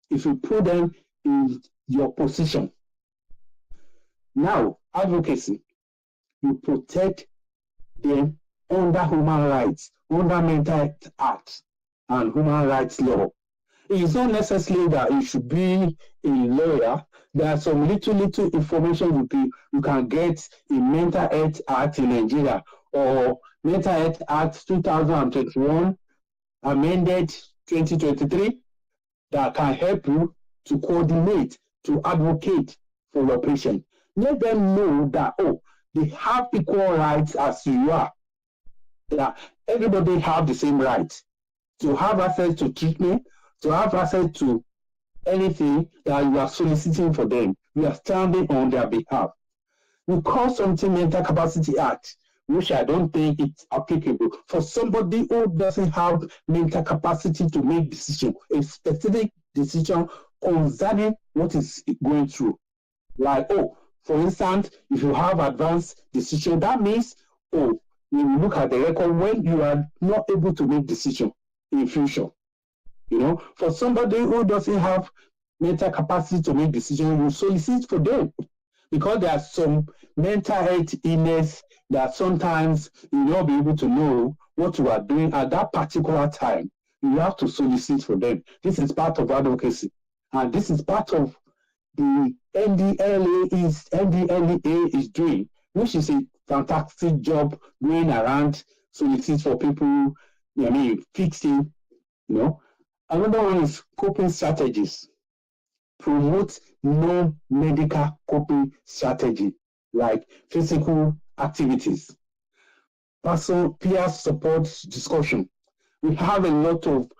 if you put them in your position. Now, advocacy, you protect them under human rights, under mental health act and human rights law. It's not necessarily that you should be a lawyer. There are some little information you can get in Mental Health Act in Nigeria or Mental Health Act 2021, amended 2023, that can help you to coordinate, to advocate for your patient. Let them know that, oh, they have equal rights as you are, that everybody have the same rights to have access to treatment, to have access to anything that you are soliciting for them. You are standing on their behalf. We call something Mental Capacity Act, which I don't think it's applicable for somebody who doesn't have mental capacity to make decision, a specific decision concerning what is going through. Like, oh, for instance, if you have advanced decision, that means, oh, you look at the record when you are not able to make decision in future. You know, for somebody who doesn't have mental capacity to make decisions, you solicit for them, because there are some mental health illness that sometimes you will not be able to know what you are doing at that particular time. You have to solicit for them. This is part of advocacy, and this is part of the NDLEA is doing, which is a fantastic job going around solicit for people. I mean, fixing. You know, another one is coping strategies. Promote non-medical coping strategy like physical activities, peer support discussion. We have a lot of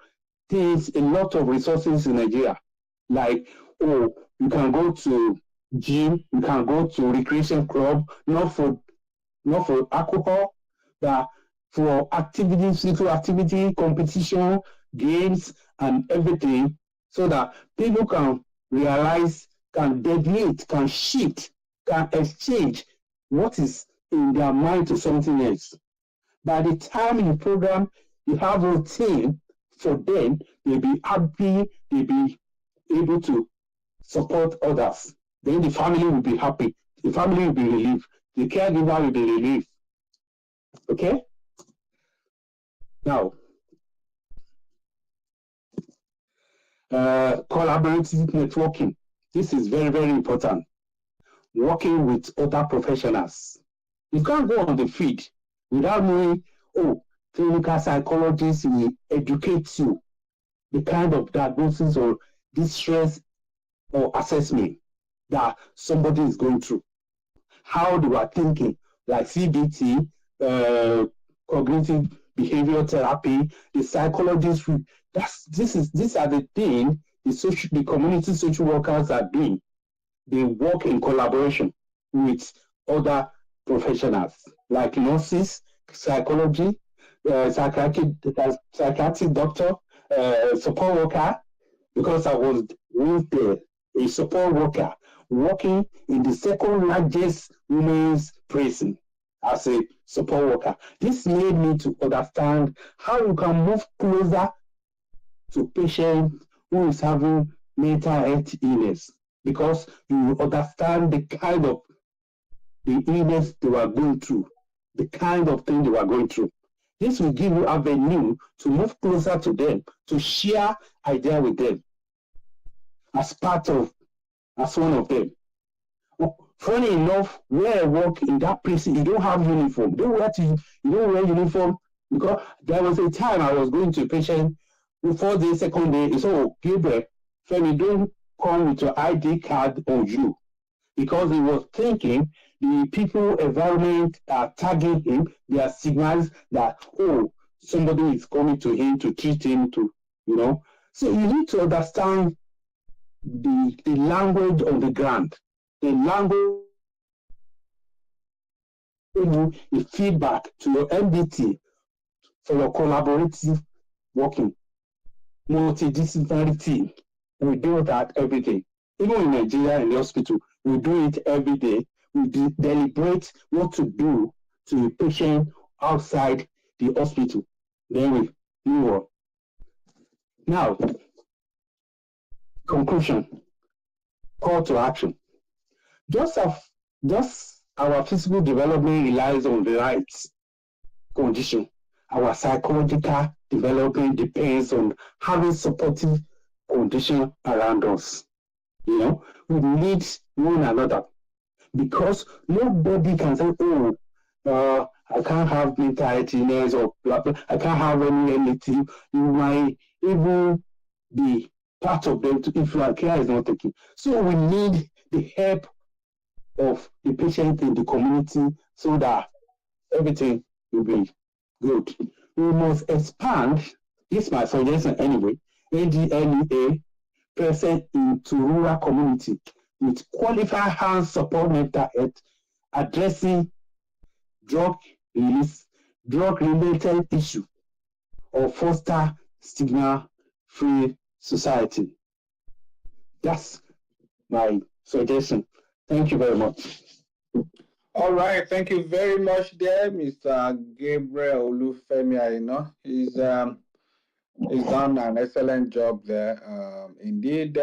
things, a lot of resources in Nigeria, like, oh, you can go to gym, you can go to recreation club, not for alcohol, but for activities, physical activity, competition, games, and everything, so that people can realize, can deviate, can shift, can exchange what is in their mind to something else. By the time you program, you have a routine for them, they'll be happy, they'll be able to support others. Then the family will be happy, the family will be relieved, the caregiver will be relieved. Okay? Now, collaborative networking. This is very, very important. Working with other professionals. You can't go on the field without knowing, oh, clinical psychologists will educate you the kind of diagnosis or distress or assessment that somebody is going through. How they are thinking, like CBT, cognitive behavioral therapy, the psychologists. These are the things the community social workers are doing. They work in collaboration with other professionals like nurses, psychology, psychiatric doctor, support worker, because I was once there, a support worker working in the second largest women's prison as a support worker. This made me to understand how you can move closer to patient who is having mental health illness, because you understand the kind of the illness they were going through, the kind of thing they were going through. This will give you avenue to move closer to them, to share idea with them as one of them. Funny enough, where I work in that prison, you don't have uniform. You don't wear uniform, because there was a time I was going to a patient before the second day. He said, oh, Gabriel, Femi, don't come with your ID card on you, because he was thinking the people environment are tagging him, they are signals that, oh, somebody is coming to him to treat him to, you know. So you need to understand the language on the ground, the language, the feedback to your MDT for your collaborative working, multidisciplinary team. We do that every day. Even in Nigeria, in the hospital, we do it every day. We deliberate what to do to a patient outside the hospital. Then we move on. Now, conclusion, call to action. Just Thus, our physical development relies on the right condition. Our psychological development depends on having supportive condition around us. You know, we need one another because nobody can say, oh, I can't have mental illness or blah, blah, I can't have anything. You might even be part of them if your care is not taken. So we need the help of the patient in the community so that everything will be good. We must expand, this is my suggestion anyway, ADLEA present into rural community with qualified hand support mental health, addressing drug release, drug-related issue, or foster stigma-free society. That's my suggestion. Thank you very much. All right, thank you very much, there, Mr. Gabriel Olufemi. He's done an excellent job there. Indeed,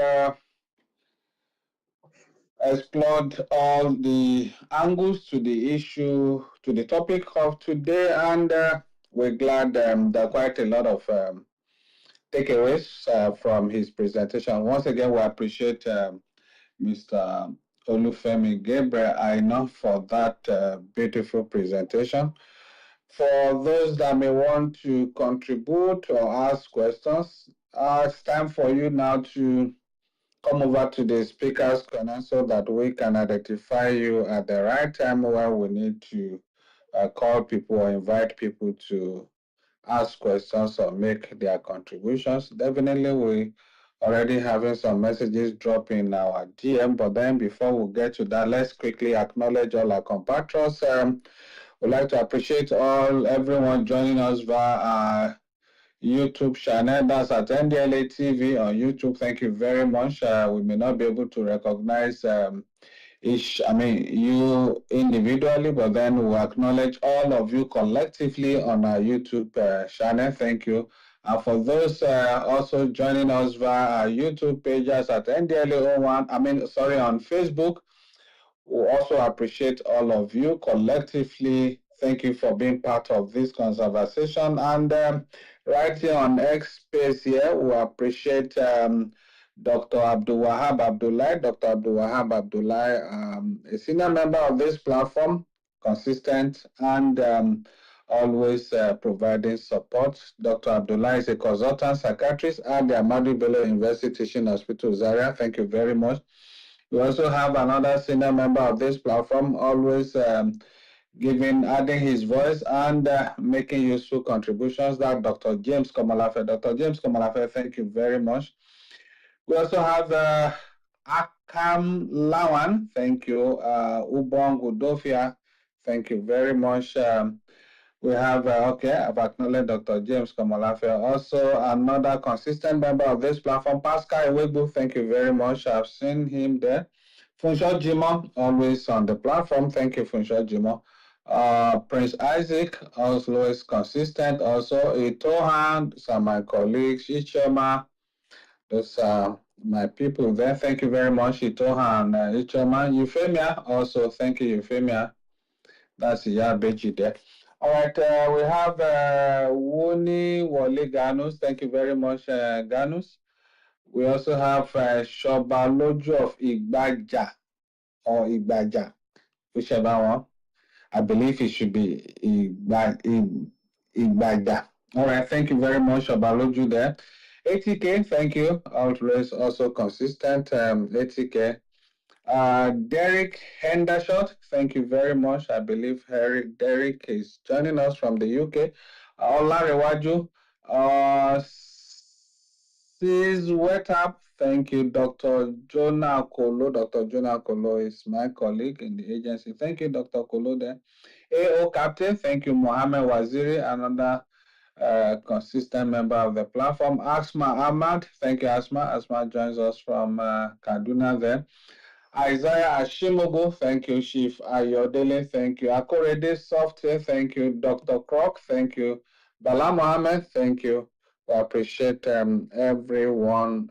explored all the angles to the issue, to the topic of today, and we're glad there are quite a lot of takeaways from his presentation. Once again, we appreciate Mr. Olufemi Gabriel Aina for that beautiful presentation. For those that may want to contribute or ask questions, it's time for you now to come over to the speaker's corner so that we can identify you at the right time where we need to call people or invite people to ask questions or make their contributions. Definitely, we already having some messages drop in our DM, but then before we get to that, let's quickly acknowledge all our compatriots. We'd like to appreciate everyone joining us via our YouTube channel. That's at NDLA TV on YouTube. Thank you very much. We may not be able to recognize you individually, but then we'll acknowledge all of you collectively on our YouTube channel. Thank you. For those also joining us via our YouTube pages at NDLA01, on Facebook, we also appreciate all of you collectively. Thank you for being part of this conversation. And right here on X Space here, we appreciate Dr. Abdul Wahab Abdullahi. Dr. Abdul Wahab Abdullahi, a senior member of this platform, consistent and always providing support. Dr. Abdullahi is a consultant psychiatrist at the Ahmadu Bello University Teaching Hospital, Zaria. Thank you very much. We also have another senior member of this platform, always adding his voice and making useful contributions. That Dr. James Komalafe. Dr. James Komalafe, thank you very much. We also have Akam Lawan. Thank you. Ubong Udofia. Thank you very much. We have, I've acknowledged Dr. James Komalafe. Also, another consistent member of this platform, Pascal Iwebu. Thank you very much. I've seen him there. Funsho Jimo, always on the platform. Thank you, Funsho Jimo. Prince Isaac, always consistent. Also, Itohan, some of my colleagues, Ichoma. Those are my people there. Thank you very much, Itohan and Ichoma. Euphemia, also, thank you, Euphemia. That's Yabeji there. All right, we have Wuni Wale Ganus. Thank you very much, Ganus. We also have Shobaloju of Igbaja or Igbaja, whichever one. I believe it should be Igbaja. All right, thank you very much, Shobaloju there. ATK, thank you. Always also consistent, ATK. Derek Hendershot, thank you very much. I believe Derek is joining us from the UK. Olarewaju, Sis Wetap, thank you. Dr. Jonah Kolo. Dr. Jonah Kolo is my colleague in the agency. Thank you, Dr. Kolo there. AO Captain, thank you. Mohammed Waziri, another consistent member of the platform. Asma Ahmad, thank you, Asma. Asma joins us from Kaduna there. Isaiah Ashimogo, thank you. Chief Ayodele, thank you. Akorede Software, thank you. Dr. Krok, thank you. Bala Mohammed, thank you. We appreciate everyone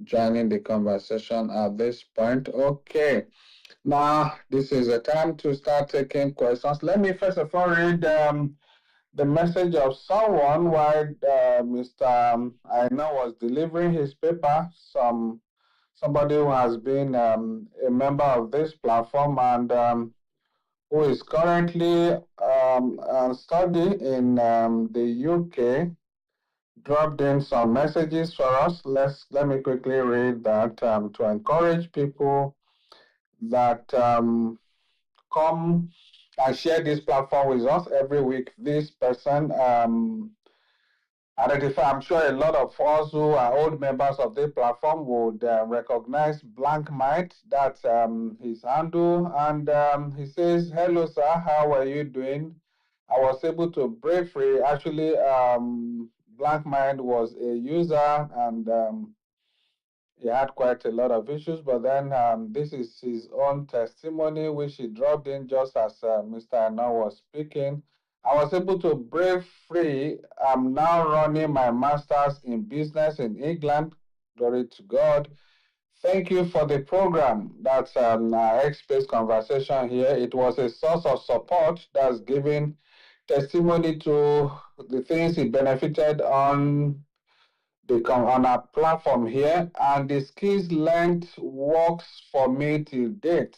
joining the conversation at this point. Okay. Now, this is a time to start taking questions. Let me first of all read the message of someone while Mr. Aina was delivering his paper. Somebody who has been a member of this platform and who is currently studying in the UK, dropped in some messages for us. Let me quickly read that to encourage people that come and share this platform with us every week. This person identify. I'm sure a lot of us who are old members of this platform would recognize Blank Mind. That's his handle, and he says, "Hello, sir. How are you doing? I was able to break free. Actually, Blank Mind was a user, and he had quite a lot of issues, but then this is his own testimony, which he dropped in just as Mr. Anna was speaking. I was able to break free. I'm now running my master's in business in England. Glory to God. Thank you for the program. That's our X-Space conversation here. It was a source of support that's giving testimony to the things he benefited on our platform here, and the skills learned works for me till date.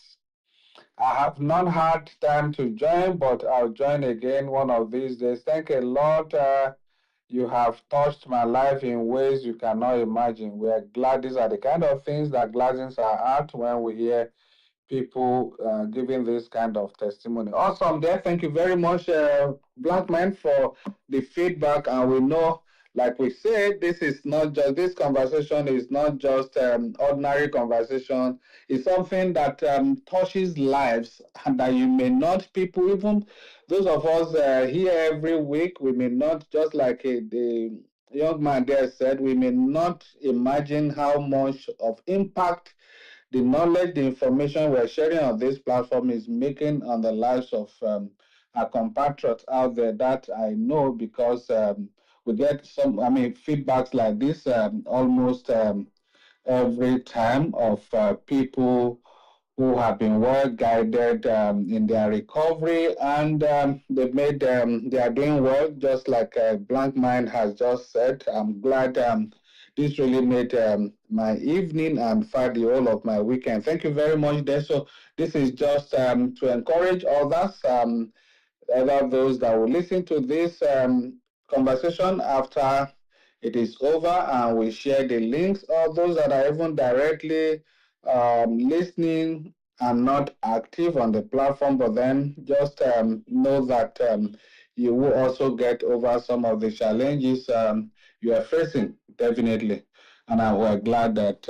I have not had time to join, but I'll join again one of these days. Thank a lot. You have touched my life in ways you cannot imagine. We are glad. These are the kind of things that gladdens our heart when we hear people giving this kind of testimony. Awesome there. Thank you very much, Blackman, for the feedback. And we know, like we said, this conversation is not just ordinary conversation. It's something that touches lives and that you may not, people, even those of us here every week, we may not, just like the young man there said, we may not imagine how much of impact the knowledge, the information we're sharing on this platform is making on the lives of our compatriots out there. That I know because we get feedbacks like this almost every time of people who have been well guided in their recovery, and they are doing well, just like Blank Mind has just said. I'm glad this really made my evening and for the whole of my weekend. Thank you very much there. So this is just to encourage others, either those that will listen to this conversation after it is over and we share the links, or those that are even directly listening and not active on the platform, but then just know that you will also get over some of the challenges you are facing, definitely. And we're glad that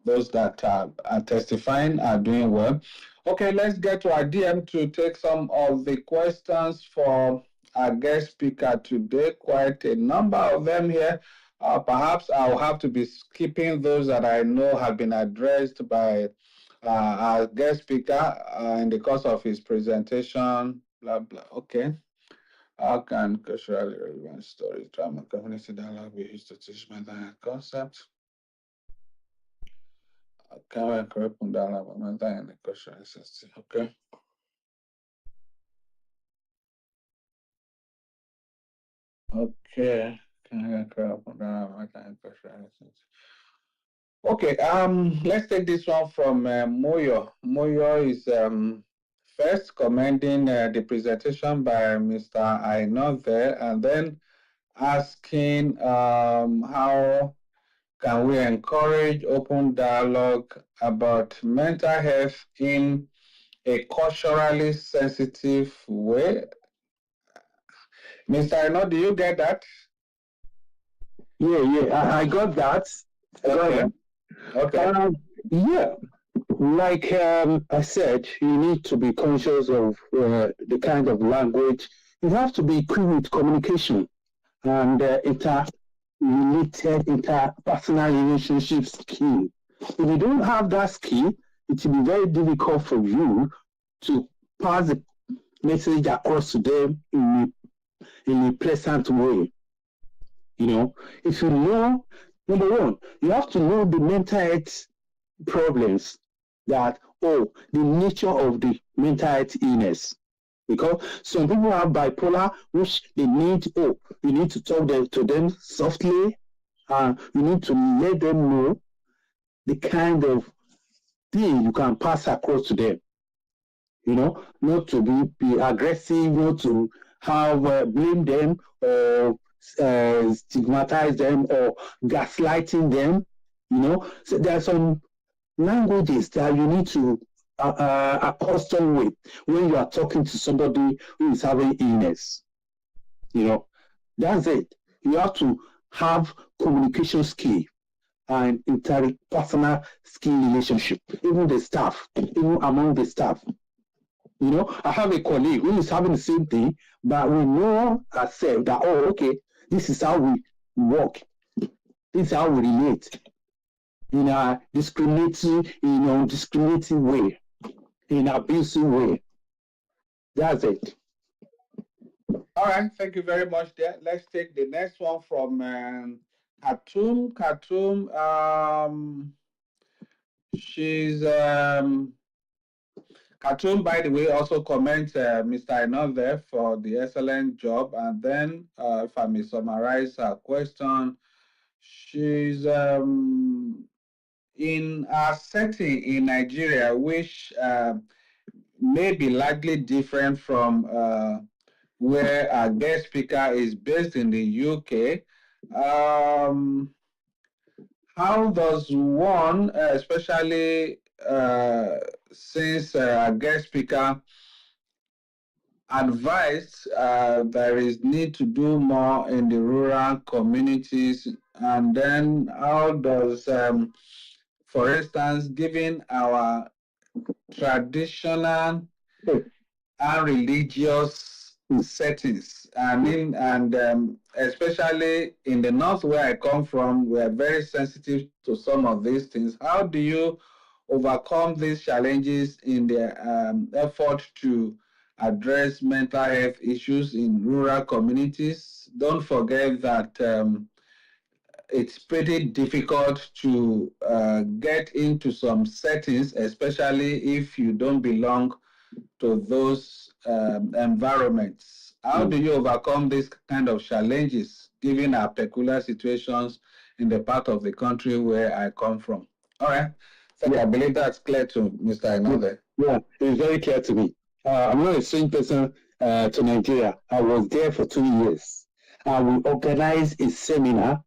those that are testifying are doing well. Okay, let's get to our DM to take some of the questions for our guest speaker today. Quite a number of them here. Perhaps I'll have to be skipping those that I know have been addressed by our guest speaker in the course of his presentation. Blah, blah. Okay. How can culturally relevant stories, drama, community dialogue be used to teach mental health concepts? Can we correct dialogue mental and the cultural system? Okay. Okay. Can I correct dialogue mental and cultural system? Okay, let's take this one from Moyo. Moyo is first commending the presentation by Mr. Aino there, and then asking how can we encourage open dialogue about mental health in a culturally sensitive way. Mr. Aino, do you get that? Yeah, I got that. Okay. Okay. Yeah, like I said, you need to be conscious of the kind of language. You have to be equipped with communication and interpersonal relationship skill. If you don't have that skill, it will be very difficult for you to pass the message across to them in a pleasant way. You know, if you know Number one, you have to know the mental health problems that, the nature of the mental health illness. Because some people have bipolar, which they need, you need to talk to them softly, and you need to let them know the kind of thing you can pass across to them. Not to be aggressive, not to have blame them or stigmatize them or gaslighting them. So there are some languages that you need to accustom with when you are talking to somebody who is having illness. That's it. You have to have communication skill and interpersonal skill relationship, even among the staff. I have a colleague who is having the same thing, but we know ourselves that, okay, this is how we work. This is how we relate in a discriminating way, in an abusive way. That's it. All right, thank you very much there. Let's take the next one from Khartoum. Khartoum, she's Khartoum, by the way, also comments Mr. Inove for the excellent job. And then, if I may summarize her question, she's in a setting in Nigeria, which may be largely different from where our guest speaker is based in the UK. How does one, especially since our guest speaker advised there is need to do more in the rural communities, and then how does, for instance, given our traditional and religious settings, especially in the north where I come from, we are very sensitive to some of these things. How do you overcome these challenges in the effort to address mental health issues in rural communities? Don't forget that it's pretty difficult to get into some settings, especially if you don't belong to those environments. How do you overcome these kind of challenges, given our peculiar situations in the part of the country where I come from? All right. So I believe that's clear to Mr. Inove. Yeah, it's very clear to me. I'm not a strange person to Nigeria. I was there for 2 years. We organized a seminar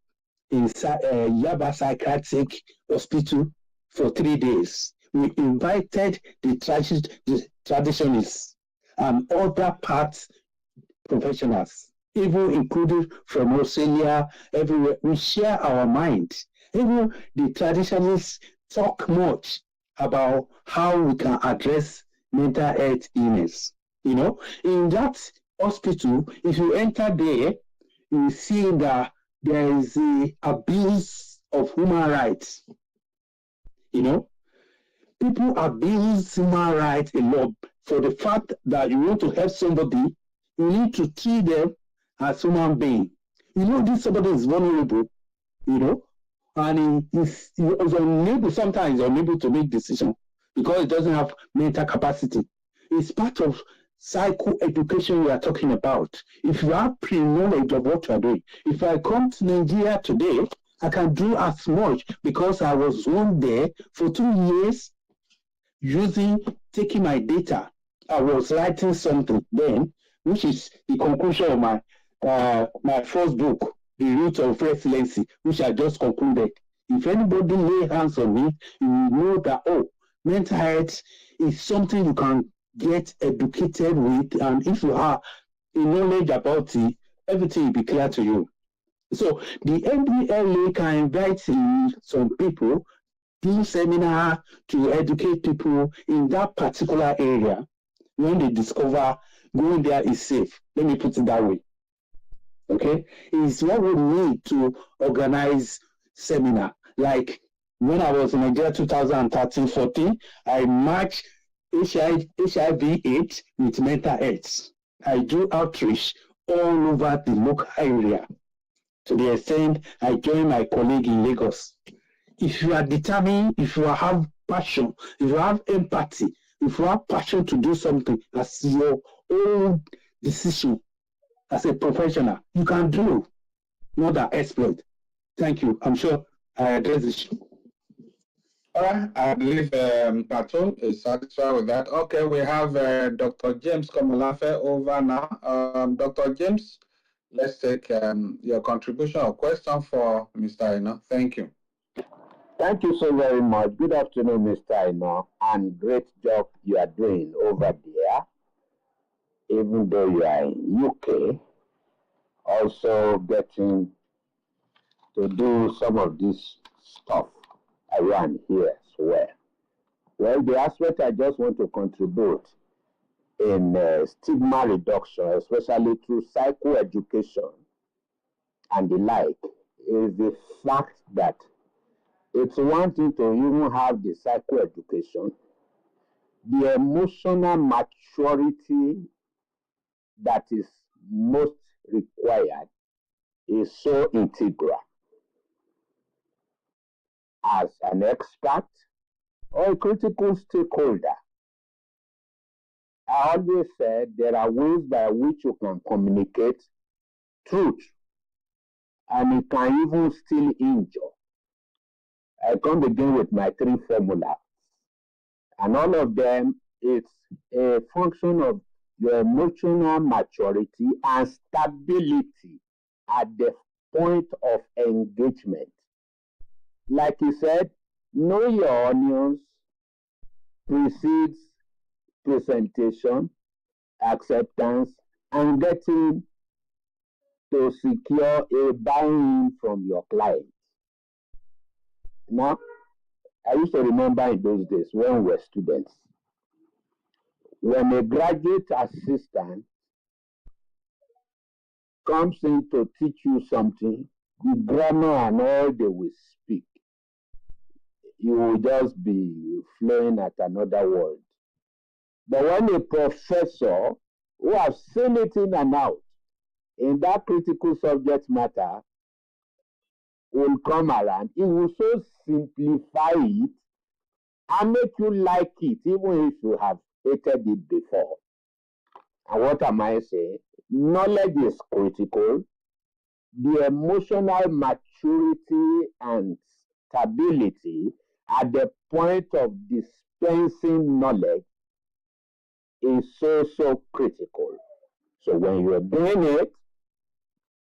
in Yaba Psychiatric Hospital for 3 days. We invited the traditionalists and other parts professionals, even included from Australia, everywhere. We share our mind. Even the traditionalists talk much about how we can address mental health illness. In that hospital, if you enter there, you see that there is the abuse of human rights. People abuse human rights a lot. For the fact that you want to help somebody, you need to treat them as human being. This somebody is vulnerable, and he's unable, sometimes unable to make decisions because he doesn't have mental capacity. It's part of psychoeducation we are talking about. If you have pre-knowledge of what you are doing, if I come to Nigeria today, I can do as much because I was one there for 2 years taking my data. I was writing something then, which is the conclusion of my first book, The Root of Resilience, which I just concluded. If anybody lay hands on me, you will know that, mental health is something you can get educated with, and if you have a knowledge about it, everything will be clear to you. So the NDLA can invite some people, do seminar to educate people in that particular area. When they discover going there is safe, let me put it that way. Okay, is what we need to organize seminar. Like when I was in Nigeria 2013-14, I matched HIV/AIDS with mental health. I do outreach all over the local area. to the extent I joined my colleague in Lagos. If you are determined, if you have passion, if you have empathy, if you have passion to do something as your own decision as a professional, you can do more than exploit. Thank you. I'm sure I addressed the issue. All right, I believe Pato is satisfied with that. Okay, we have Dr. James Komolafe over now. Dr. James, let's take your contribution or question for Mr. Ino. Thank you. Thank you so very much. Good afternoon, Mr. Ino, and great job you are doing over there, even though you are in UK, also getting to do some of this stuff around here as well. Well, the aspect I just want to contribute in stigma reduction, especially through psychoeducation and the like, is the fact that it's one thing to even have the psychoeducation. The emotional maturity that is most required is so integral. As an expert or a critical stakeholder, I always said there are ways by which you can communicate truth, and it can even still injure. I can begin with my 3 formulas, and all of them, it's a function of your emotional maturity and stability at the point of engagement. Like he said, know your onions precedes presentation, acceptance, and getting to secure a buy-in from your client. Now, I used to remember in those days when we were students, when a graduate assistant comes in to teach you something, the grammar and all they will speak, you will just be flowing at another world. But when a professor who has seen it in and out in that critical subject matter will come around, he will so simplify it and make you like it, even if you have hated it before. And what am I saying? Knowledge is critical. The emotional maturity and stability at the point of dispensing knowledge is so critical. So when you're doing it,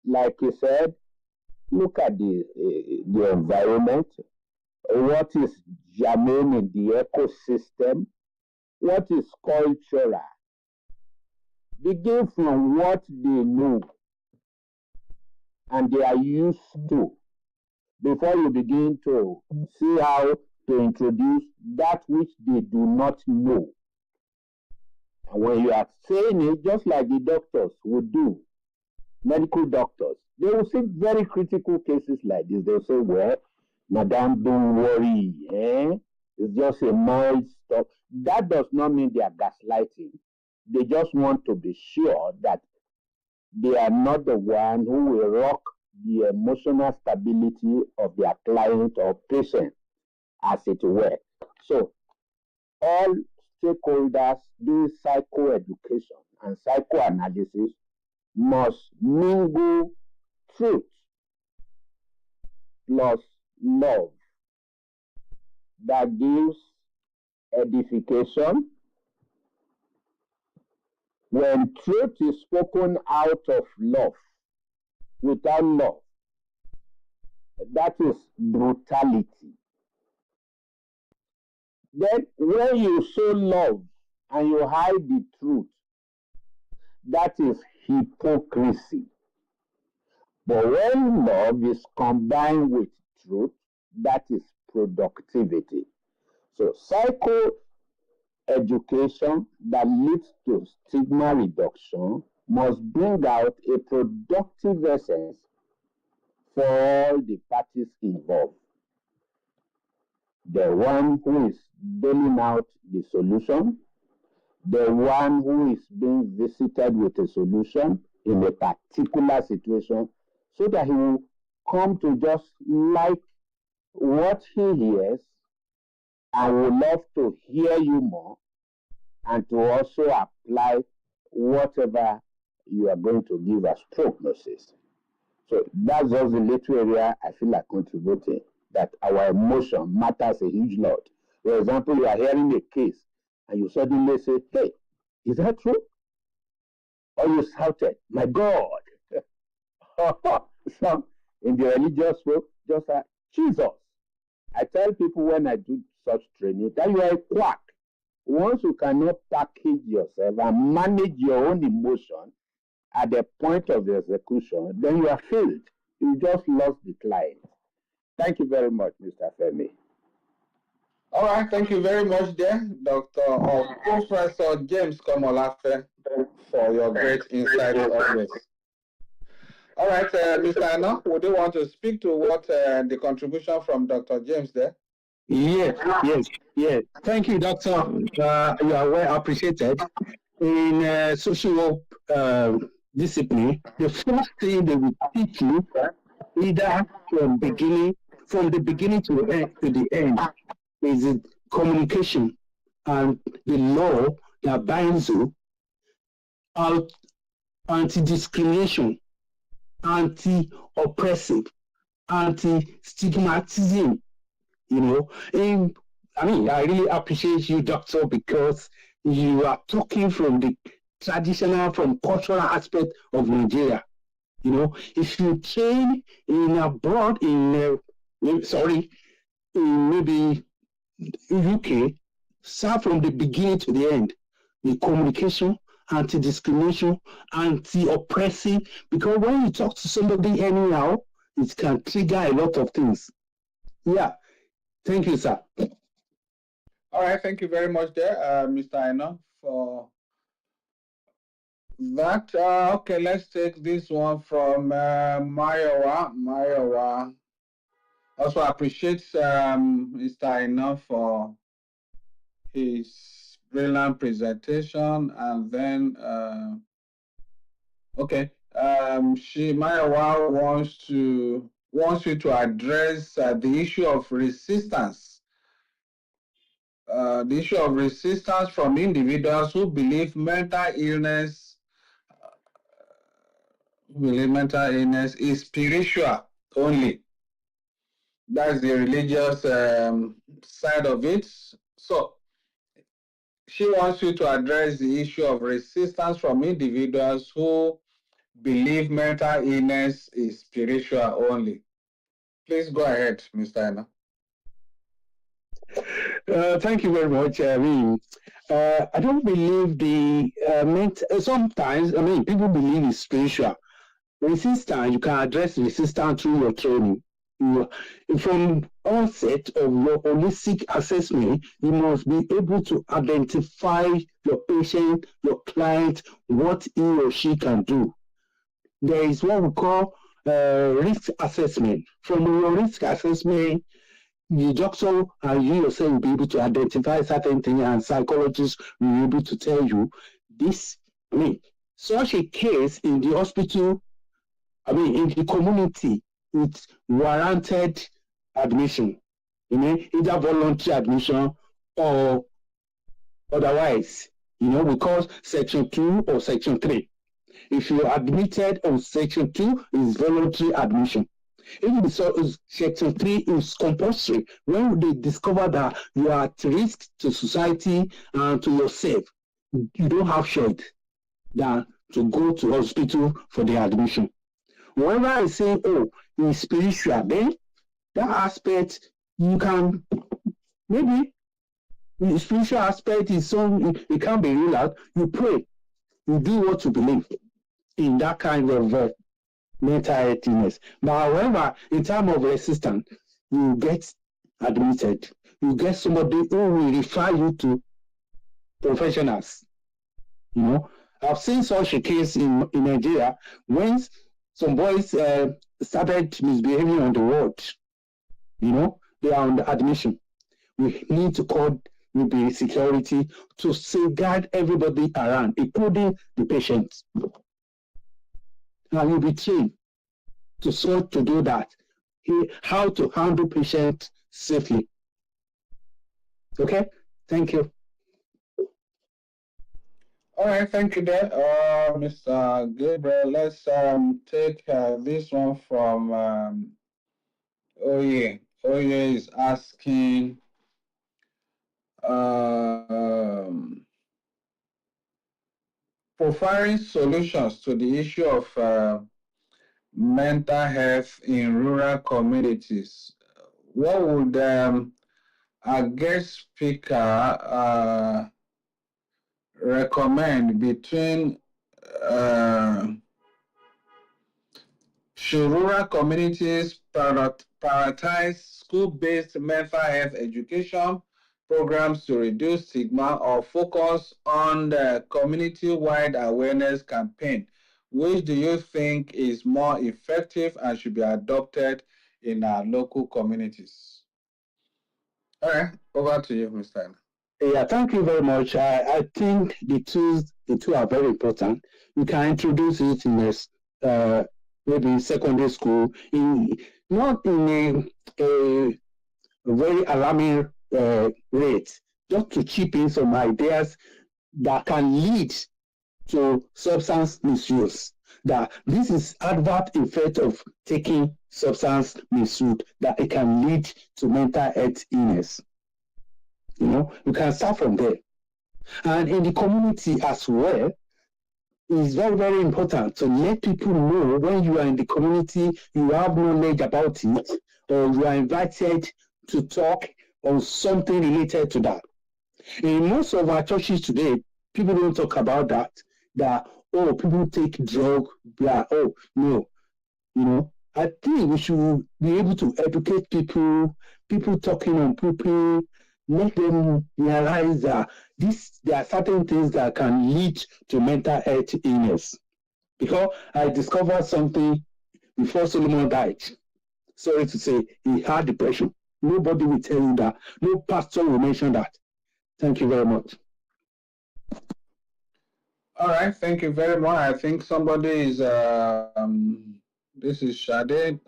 like you said, look at the environment, what is germane in the ecosystem, what is cultural. Begin from what they know and they are used to before you begin to see how to introduce that which they do not know. And when you are saying it, just like the doctors would do, medical doctors, they will see very critical cases like this. They'll say, well, madam, don't worry, it's just a mild stuff. That does not mean they are gaslighting. They just want to be sure that they are not the one who will rock the emotional stability of their client or patient, as it were. So, all stakeholders doing psychoeducation and psychoanalysis must mingle truth plus love that gives edification. When truth is spoken out of love, without love, that is brutality. Then when you show love and you hide the truth, that is hypocrisy. But when love is combined with truth, that is productivity. So psychoeducation that leads to stigma reduction must bring out a productive essence for all the parties involved. The one who is doling out the solution, the one who is being visited with a solution in a particular situation, so that he will come to just like what he hears and would love to hear you more and to also apply whatever you are going to give as prognosis. So that's just the little area I feel like contributing, that our emotion matters a huge lot. For example, you are hearing a case and you suddenly say, hey, is that true? Or you shouted, my God. Some in the religious world just like Jesus. I tell people when I do such training that you are a quack. Once you cannot package yourself and manage your own emotion at the point of the execution, then you are failed. You just lost the client. Thank you very much, Mr. Femi. All right, thank you very much there, Dr. or Professor James Komolafe, for your great insight always. All right, Mr. Anna, would you want to speak to what the contribution from Dr. James there? Yes. Thank you, Doctor. You are well appreciated. In social discipline, the first thing they will teach you, either from the beginning to the end, is communication and the law that binds you out, anti-discrimination, anti-oppressive, anti-stigmatism. I really appreciate you, Doctor, because you are talking from the traditional, from cultural aspect of Nigeria. If you train in abroad, in maybe UK, start from the beginning to the end, the communication, anti-discrimination, anti-oppressive, because when you talk to somebody anyhow, it can trigger a lot of things. Yeah. Thank you, sir. All right, thank you very much there, Mr. Aina, for that. Okay, let's take this one from Mayowa. Mayowa also appreciates Mr. Aina for his brilliant presentation, and then Mayowa wants you to address the issue of resistance. The issue of resistance from individuals who believe mental illness is spiritual only. That's the religious side of it. So she wants you to address the issue of resistance from individuals who believe mental illness is spiritual only. Please go ahead, Mr. Anna. Thank you very much. I don't believe sometimes, people believe it's spiritual. Resistance, you can address resistance through your training. From onset of your holistic assessment, you must be able to identify your patient, your client, what he or she can do. There is what we call risk assessment. From your risk assessment, the doctor and you yourself will be able to identify certain things, and psychologists will be able to tell you this. Such a case in the hospital, in the community, it's warranted admission, either voluntary admission or otherwise, because Section 2 or Section 3. If you are admitted on Section 2, it's voluntary admission. If Section 3 is compulsory, when they discover that you are at risk to society and to yourself, you don't have choice than to go to hospital for the admission. Whenever I say, it's spiritual, then that aspect, you can, maybe the spiritual aspect is it can't be ruled out. You pray, you do what you believe in that kind of mental health illness. But however, in terms of resistance, you get admitted. You get somebody who will refer you to professionals. I've seen such a case in Nigeria when some boys started misbehaving on the road. They are on the admission. We need to call maybe security to safeguard everybody around, including the patient. And you'll be trained. to do that. How to handle patients safely. Okay, thank you. All right, thank you there, Mr. Gabriel. Let's take this one from Oye. Oye is asking, providing solutions to the issue of mental health in rural communities. What would our guest speaker recommend between should rural communities prioritize school-based mental health education programs to reduce stigma, or focus on the community-wide awareness campaign? Which do you think is more effective and should be adopted in our local communities? All right, over to you, Mr. Emma. Yeah, thank you very much. I think the two are very important. We can introduce it in this maybe secondary school, not in a very alarming rate, just to chip in some ideas that can lead to substance misuse. That this is adverse effect of taking substance misuse, that it can lead to mental health illness. You can start from there. And in the community as well, it's very, very important to let people know when you are in the community, you have knowledge about it, or you are invited to talk on something related to that. In most of our churches today, people don't talk about that, oh, people take drugs, blah, oh, no. I think we should be able to educate people talking on people, let them realize that there are certain things that can lead to mental health illness. Because I discovered something before Solomon died. Sorry to say, he had depression. Nobody will tell you that. No pastor will mention that. Thank you very much. All right, thank you very much. I think somebody is, this is Shade,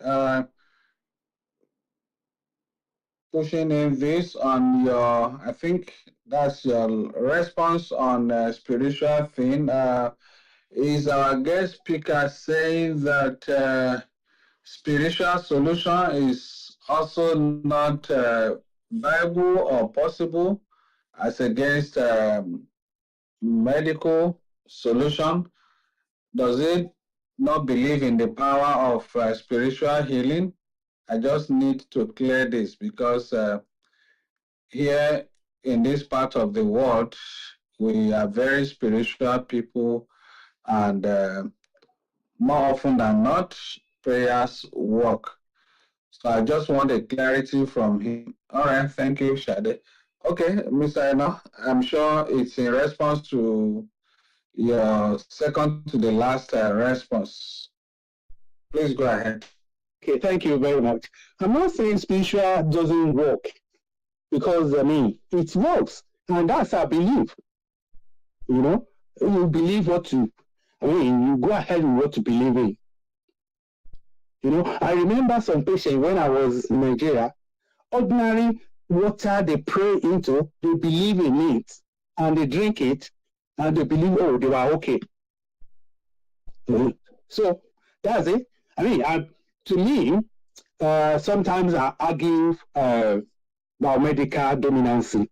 pushing in this on your, I think that's your response on spiritual thing. Is our guest speaker saying that spiritual solution is also not viable or possible as against medical solution? Does it not believe in the power of spiritual healing? I just need to clear this because here in this part of the world, we are very spiritual people, and more often than not, prayers work. So I just want a clarity from him. All right, thank you, Shade. Okay, Mr. Eno, I'm sure it's in response to your second to the last response. Please go ahead. Okay, thank you very much. I'm not saying spiritual doesn't work, because it works, and that's our belief. You believe you go ahead with what you believe in. I remember some patients when I was in Nigeria, ordinary water they pray into, they believe in it, and they drink it, and they believe, oh, they were okay. So that's it. To me, sometimes I argue biomedical dominancy.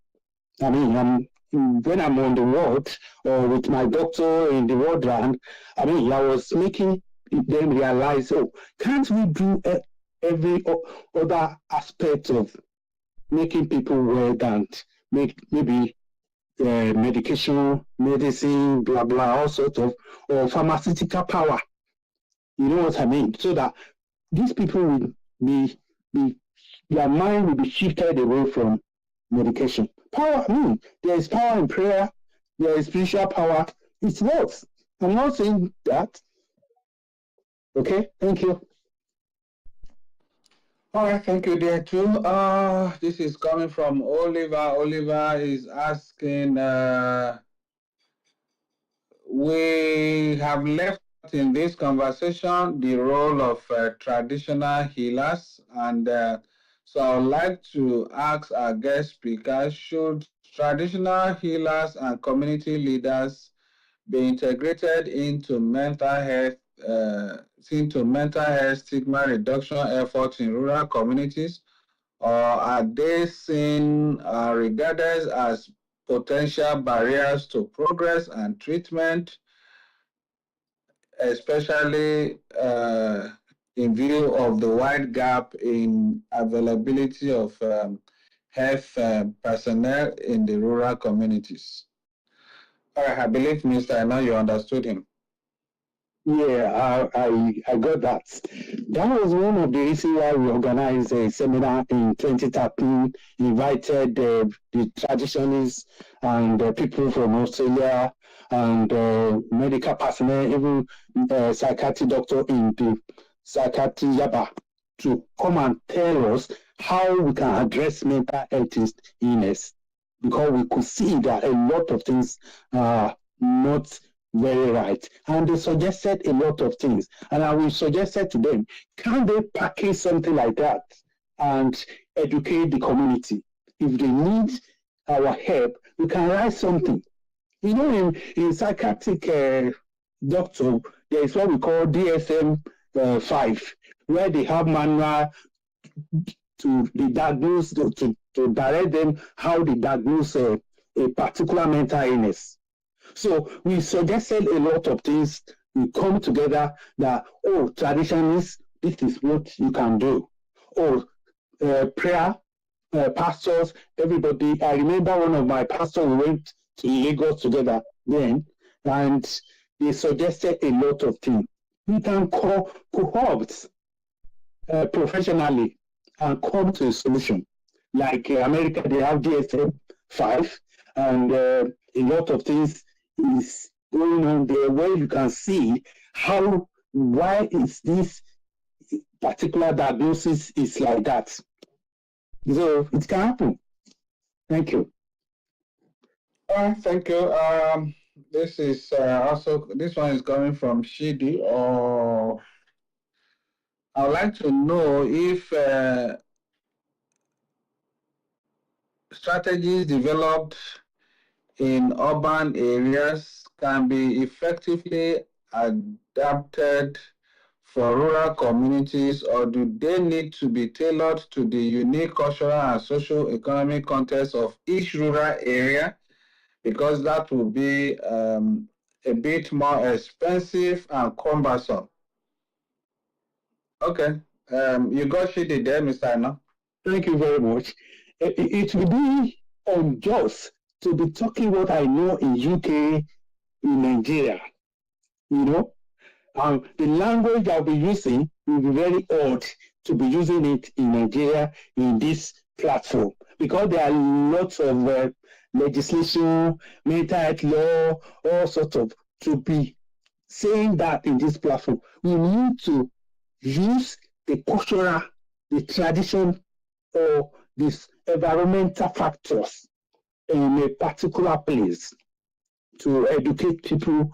When I'm on the ward or with my doctor in the ward round, I was making them realize, oh, can't we do every other aspect of making people well than maybe medication, medicine, blah, blah, all sorts of, or pharmaceutical power. You know what I mean? So that these people will be their mind will be shifted away from medication. Power, there is power in prayer, there is spiritual power. It works. I'm not saying that. Okay, thank you. All right, thank you there too. This is coming from Oliver. Oliver is asking, we have left in this conversation the role of traditional healers, and so I would like to ask our guest speaker, should traditional healers and community leaders be integrated into mental health stigma reduction efforts in rural communities, or are they seen regarded as potential barriers to progress and treatment, especially in view of the wide gap in availability of health personnel in the rural communities? All right, I believe, Mr. I know you understood him. Yeah, I got that. That was one of the reasons why we organized a seminar in 2013, invited the traditionalists and people from Australia and medical personnel, even psychiatric doctor in the psychiatry Yaba, to come and tell us how we can address mental health illness, because we could see that a lot of things are not very right. And they suggested a lot of things. And I will suggested to them, can they package something like that and educate the community? If they need our help, we can write something. You know, in psychiatric doctor, there is what we call DSM-5, where they have manual to the diagnose, to direct them how they diagnose a particular mental illness. So we suggested a lot of things. We come together that, oh, traditionalists, this is what you can do. Oh, prayer, pastors, everybody. I remember one of my pastors, we went to Lagos together then, and they suggested a lot of things. We can call cohorts professionally and come to a solution. Like America, they have DSM-5, and a lot of things is going on there where you can see why is this particular diagnosis is like that. So it can happen. Thank you. Thank you. This is this one is coming from Shidi. Or I would like to know if strategies developed in urban areas can be effectively adapted for rural communities, or do they need to be tailored to the unique cultural and socio-economic context of each rural area, because that will be a bit more expensive and cumbersome? Okay, you got Shidi there, Mr. Anna. Thank you very much. It will be unjust to be talking what I know in UK, in Nigeria. You know, the language that I'll be using will be very odd to be using it in Nigeria in this platform, because there are lots of legislation, mental health law, all sorts of, to be saying that in this platform. We need to use the cultural, the tradition, or these environmental factors in a particular place to educate people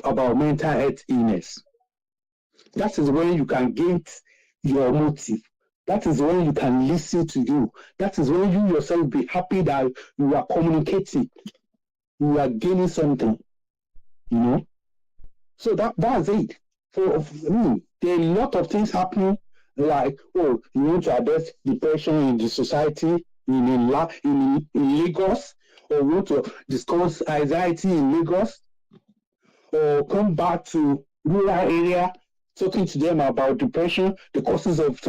about mental health illness. That is when you can get your motive. That is when you can listen to you. That is when you yourself be happy that you are communicating. You are gaining something, you know. So that's it. For me, there are a lot of things happening, like, oh, you want to address depression in the society in Lagos, or want to discuss anxiety in Lagos, or come back to rural area, talking to them about depression, the causes of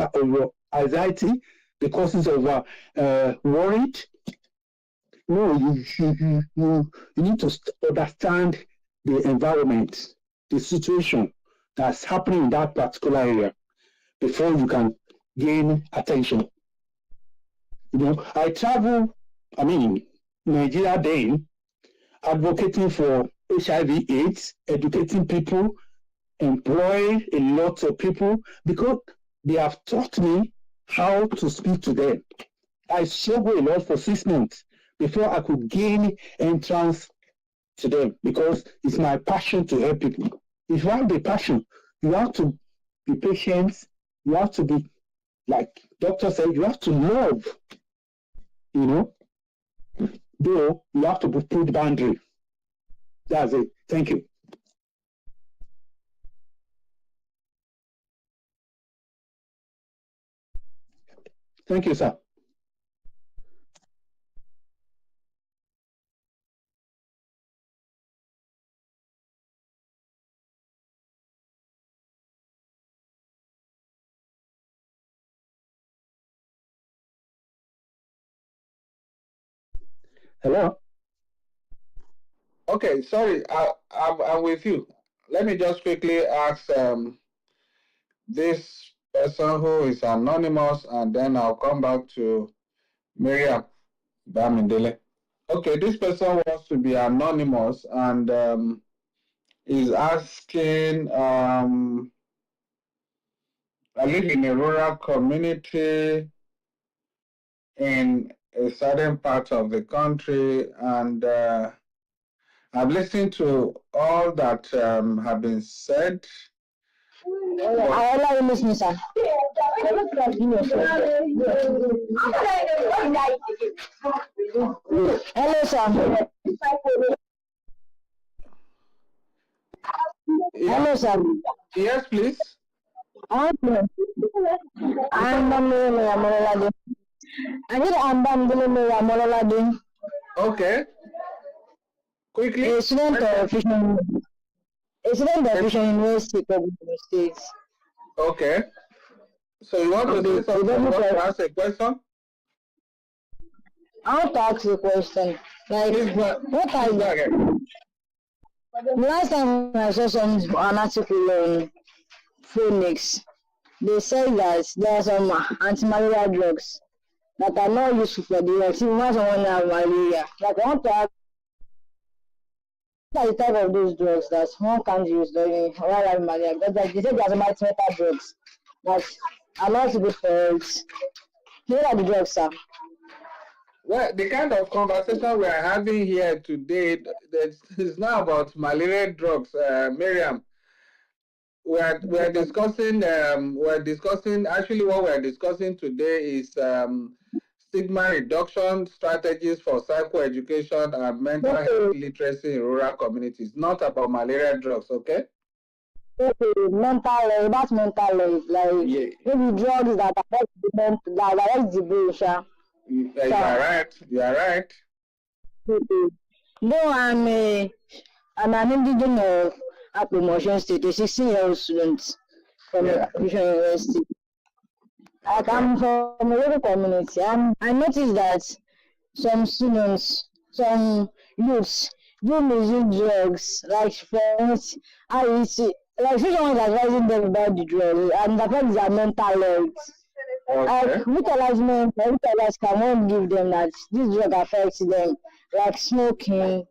anxiety, the causes of worried. No, you need to understand the environment, the situation that's happening in that particular area before you can gain attention. You know, I travel, Nigeria then, advocating for HIV/AIDS, educating people, employ a lot of people, because they have taught me how to speak to them. I struggled a lot for 6 months before I could gain entrance to them, because it's my passion to help people. if you have the passion, you have to be patient. You have to be, like doctor said, you have to love, you know, though you have to put boundary. That's it. Thank you. Thank you, sir. Hello? Okay, sorry, I'm with you. Let me just quickly ask this person who is anonymous, and then I'll come back to Miriam Bamindele. Okay, this person wants to be anonymous and is asking, I live in a rural community in a certain part of the country, and I've listened to all that have been said. I allow you, sir. Hello, sir. Hello, sir. Yes, please. I'm Okay. Quickly. a student of Fisher University of the States. Okay. So you want to say something? You want to ask a question? I want to ask you a question. Like, what are you? Last time I saw an article on Phoenix, they said that there are some anti-malaria drugs that are not useful for the health. Even when someone has malaria, like I want to ask, what are the type of those drugs that one can't use during while having malaria? Because like they say there are some anti-malaria drugs that are not good for health. What are the drugs, sir? Well, the kind of conversation we are having here today is not about malaria drugs, Miriam. We're discussing actually what we're discussing today is stigma reduction strategies for psychoeducation and mental health literacy in rural communities, not about malaria drugs, okay? Okay, mental health, that's mental health, like maybe drugs that affect the brain, sha. You are right. You are right. Though I'm an indigenous of promotion state, a 16-year-old student from Fisher University. I come from a local community, and I noticed that some students, some youths, do misuse drugs, like for instance, like someone is advising them about the drug, and the affects their mental health. Like, which advice can one give them that this drug affects them, like smoking,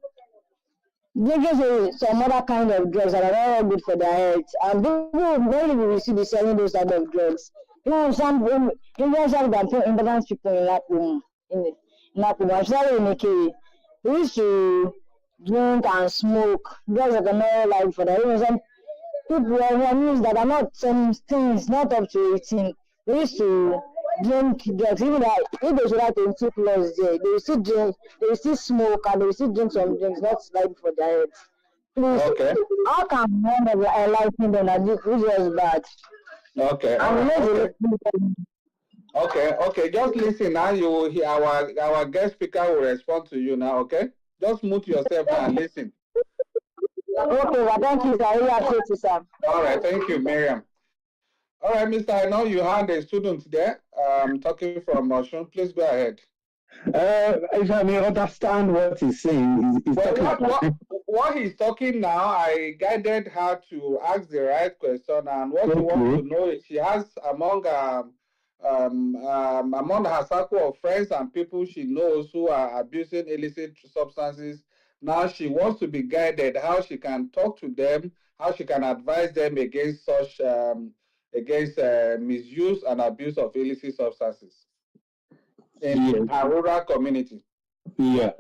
drinking some other kind of drugs that are not good for their health, and many people will still be selling those type of drugs. Even some influencers that important people in Lapu, especially in Ikea, they used to drink and smoke drugs that are not like for their health. Some people on news that are not some things not up to 18. They used to drink drugs, even that if they should have 22 plus there, they will still drink, they will still smoke, and they will still drink some drinks not like for their health. Please, how can one of enlighten them that this was bad? Okay. Okay. Just listen now. You will hear our guest speaker will respond to you now. Okay. Just mute yourself now and listen. Okay, well, thank you, sir. I really appreciate you, sir. All right, thank you, Miriam. All right, Mr. I know you had a student there talking from Oshun. Please go ahead. If I may understand what he's saying, what he's talking now, I guided her to ask the right question, and what she wants to know is she has among her circle of friends and people she knows who are abusing illicit substances. Now she wants to be guided how she can talk to them, how she can advise them against such misuse and abuse of illicit substances in our rural community. Yeah.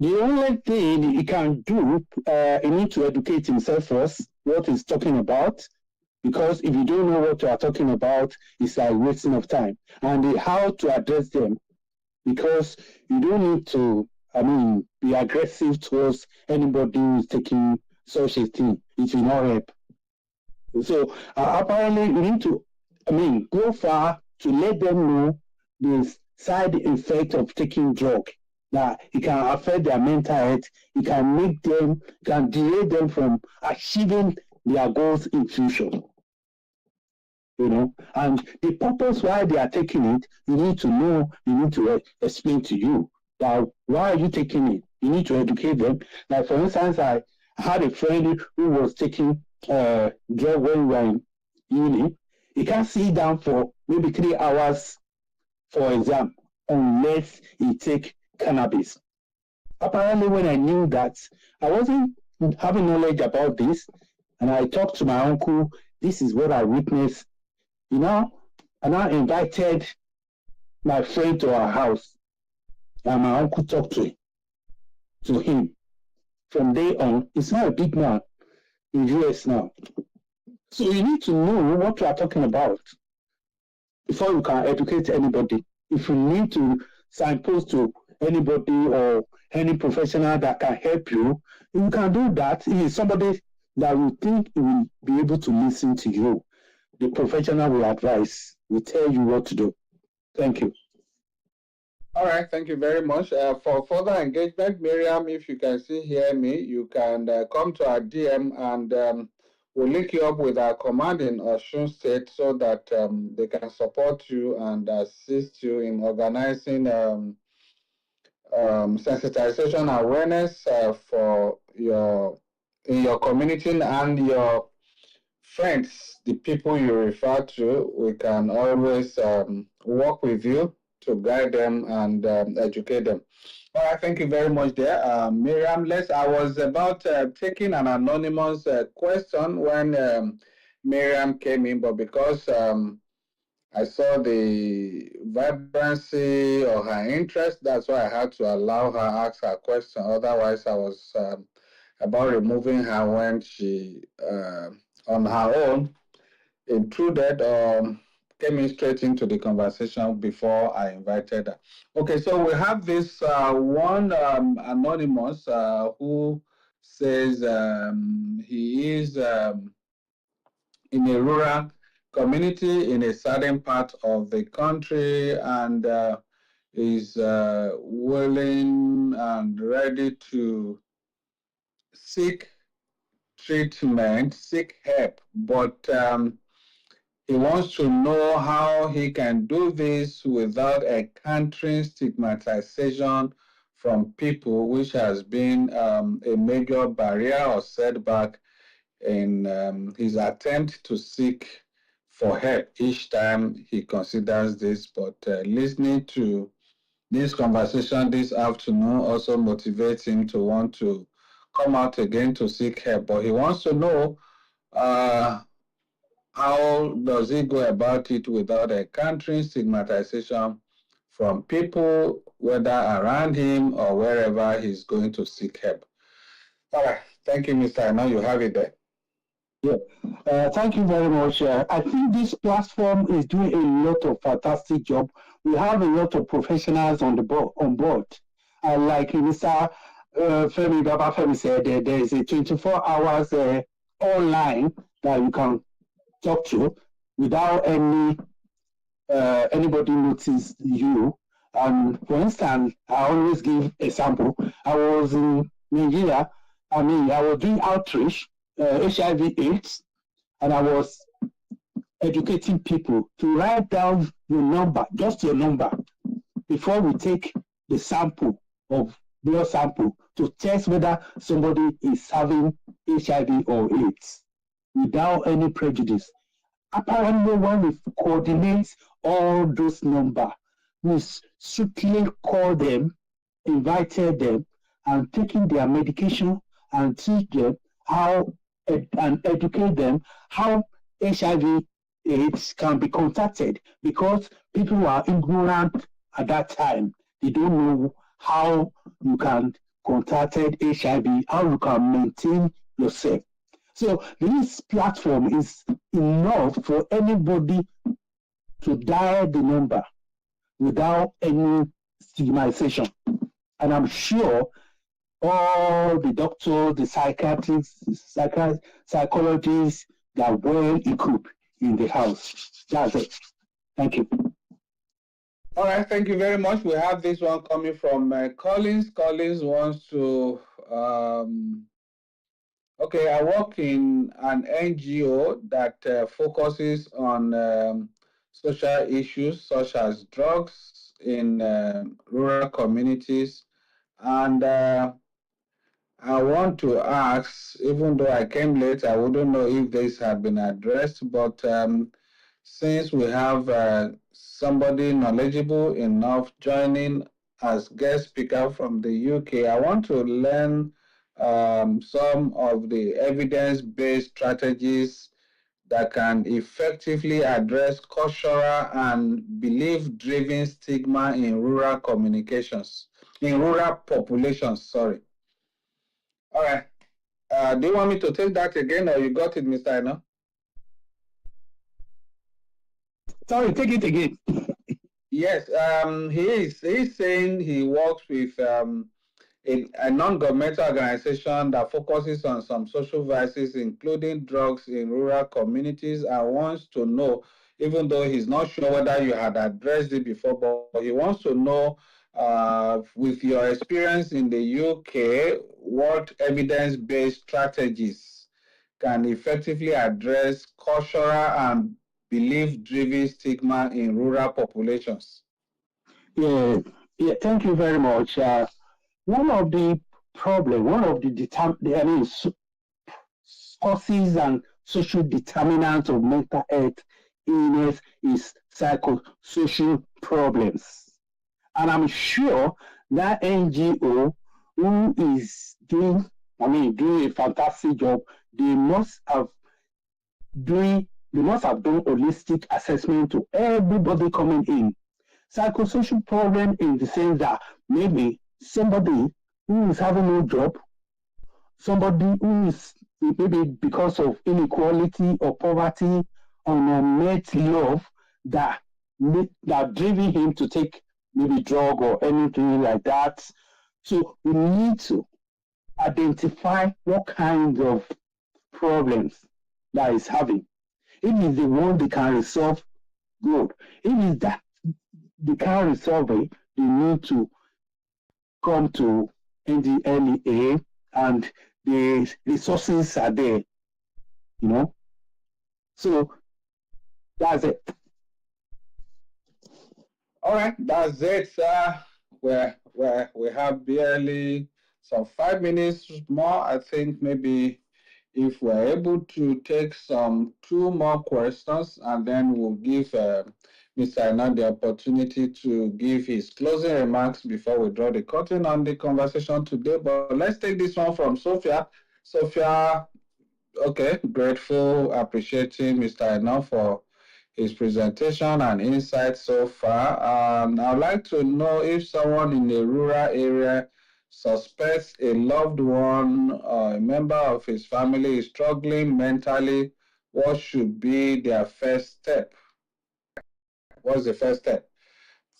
The only thing he can do, he need to educate himself first, what he's talking about. Because if you don't know what you are talking about, it's like wasting of time. And how to address them. Because you don't need to, be aggressive towards anybody who is taking such a thing. It will not help. So apparently you need to, go far to let them know the side effect of taking drug. That it can affect their mental health. It can make them, can delay them from achieving their goals in future. And the purpose why they are taking it, you need to know, you need to explain to you that why are you taking it. You need to educate them. Like for instance, I had a friend who was taking drug when we were in uni. He can't sit down for maybe 3 hours for exam unless he take cannabis. Apparently, when I knew that, I wasn't having knowledge about this, and I talked to my uncle. This is what I witnessed. And I invited my friend to our house, and my uncle talked to him. From day on, he's not a big man in US now. So you need to know what you are talking about before you can educate anybody. If you need to signpost to anybody or any professional that can help you, you can do that. If it's somebody that you think will be able to listen to you, the professional will advise, will tell you what to do. Thank you. All right, thank you very much. For further engagement, Miriam, if you can still hear me, you can come to our DM and we'll link you up with our command in Osun State so that they can support you and assist you in organizing sensitization awareness for in your community and your friends, the people you refer to. We can always work with you to guide them and educate them. All right, thank you very much there. Miriam, I was about taking an anonymous question when Miriam came in, but because I saw the vibrancy or her interest, that's why I had to allow her ask her question. Otherwise, I was about removing her when she, on her own, intruded or came in straight into the conversation before I invited her. Okay, so we have this one anonymous who says he is in a rural community in a certain part of the country and is willing and ready to seek treatment, seek help, but he wants to know how he can do this without encountering stigmatization from people, which has been a major barrier or setback in his attempt to seek for help each time he considers this. But listening to this conversation this afternoon also motivates him to want to come out again to seek help. But he wants to know how does he go about it without encountering stigmatization from people, whether around him or wherever he's going to seek help. All right. Thank you, Mr. I know you have it there. Yeah, thank you very much. I think this platform is doing a lot of fantastic job. We have a lot of professionals on board. Like Mr. Femi Baba Femi said, there is a 24 hours online that you can talk to without anybody notice you. And for instance, I always give a sample. I was in Nigeria. I was doing outreach, HIV/AIDS, and I was educating people to write down your number, just your number, before we take the sample of blood sample to test whether somebody is having HIV or AIDS without any prejudice. Apparently, when we coordinate all those numbers, we strictly call them, invited them, and taking their medication and teach them how and educate them how HIV/AIDS can be contacted, because people are ignorant at that time. They don't know how you can contact HIV, how you can maintain yourself. So this platform is enough for anybody to dial the number without any stigmatization. And I'm sure all the doctors, the psychiatrists, psychologists, they are well equipped in the house. That's it. Thank you. All right, thank you very much. We have this one coming from Collins. Collins wants to, okay, I work in an NGO that focuses on social issues such as drugs in rural communities. And I want to ask, even though I came late, I wouldn't know if this had been addressed, but since we have somebody knowledgeable enough joining as guest speaker from the UK, I want to learn some of the evidence-based strategies that can effectively address cultural and belief-driven stigma in rural populations, sorry. All right. Do you want me to take that again, or you got it, Mr. Eno? Sorry, take it again. Yes. He's saying he works with a non-governmental organization that focuses on some social vices, including drugs in rural communities, and wants to know, even though he's not sure whether you had addressed it before, but he wants to know, with your experience in the UK, what evidence-based strategies can effectively address cultural and belief-driven stigma in rural populations. Yeah, thank you very much. One of the causes and social determinants of mental health illness is psychosocial problems. And I'm sure that NGO who is doing a fantastic job, they must have done holistic assessment to everybody coming in. Psychosocial problem in the sense that maybe somebody who is having no job, somebody who is maybe because of inequality or poverty or unmet love that driving him to take maybe drug or anything like that. So we need to identify what kind of problems that is having. If it's the one they can resolve, good. If it's that they can't resolve it, they need to come to NDLEA, and the resources are there, So that's it. All right, that's it, sir. We have barely some 5 minutes more. I think maybe if we're able to take some 2 more questions, and then we'll give Mr. Anand the opportunity to give his closing remarks before we draw the curtain on the conversation today. But let's take this one from Sophia. Sophia, okay, grateful, appreciating Mr. Anand for his presentation and insights so far. I'd like to know if someone in a rural area suspects a loved one or a member of his family is struggling mentally, what should be their first step? What's the first step?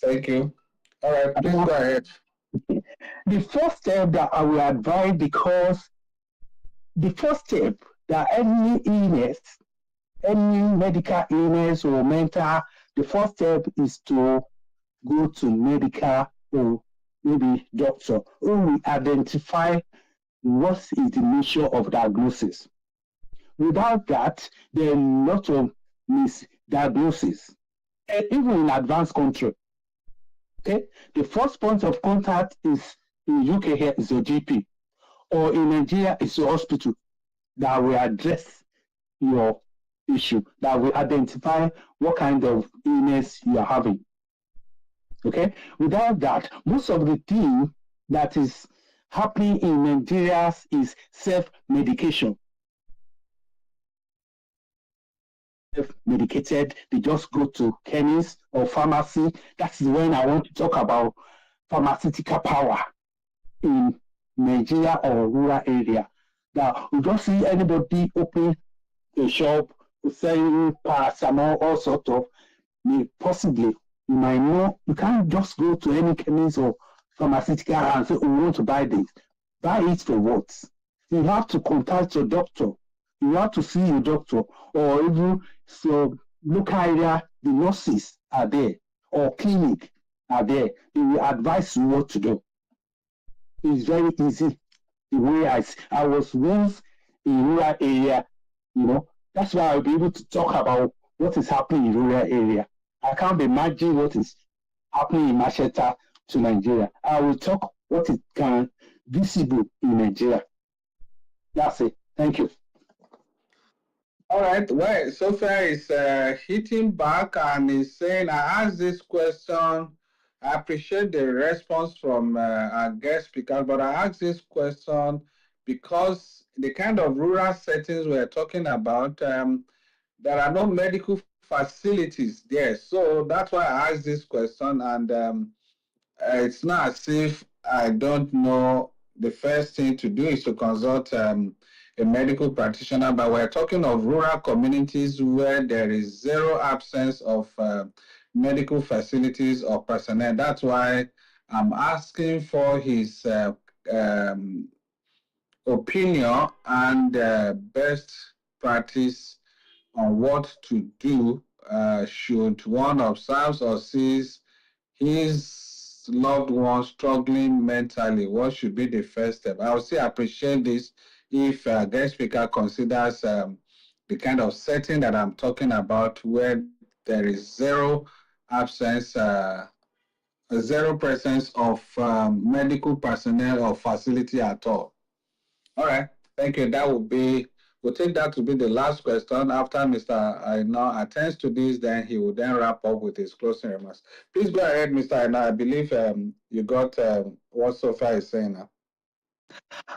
Thank you. All right, please go ahead. The first step that I will advise, because the first step that any illness, any medical illness or mental, the first step is to go to medical or maybe doctor who will identify what is the nature of diagnosis. Without that, there are a lot of misdiagnosis, even in advanced country. Okay, the first point of contact is in UK here is your GP, or in Nigeria is your hospital that will address your issue, that will identify what kind of illness you are having. Okay, without that, most of the thing that is happening in Nigeria is self-medication. Self-medicated, they just go to chemist or pharmacy. That's when I want to talk about pharmaceutical power in Nigeria or rural area. Now, we don't see anybody open a shop selling paracetamol, all sort of. Possibly, you might know, you can't just go to any chemist or pharmaceutical and say, oh, we want to buy this. Buy it for what? You have to contact your doctor. You have to see your doctor, or even so local area, the nurses are there, or clinic are there. They will advise you what to do. It's very easy. The way I was once in rural area, that's why I'll be able to talk about what is happening in rural area. I can't imagine what is happening in Macheta to Nigeria. I will talk what is visible in Nigeria. That's it. Thank you. All right. Well, Sophia is hitting back and is saying, I asked this question. I appreciate the response from our guest speaker, but I asked this question because the kind of rural settings we're talking about, there are no medical facilities there. So that's why I asked this question. And it's not as if I don't know. The first thing to do is to consult a medical practitioner, but we're talking of rural communities where there is zero absence of medical facilities or personnel. That's why I'm asking for his opinion and best practice on what to do should one observe or sees his loved one struggling mentally. What should be the first step? I would still appreciate this if guest speaker considers the kind of setting that I'm talking about where there is zero absence, zero presence of medical personnel or facility at all. All right, thank you. That would be, we'll take that to be the last question. After Mr. Aina attends to this, then he will then wrap up with his closing remarks. Please go ahead, Mr. Aina. I believe you got what Sophia is saying now.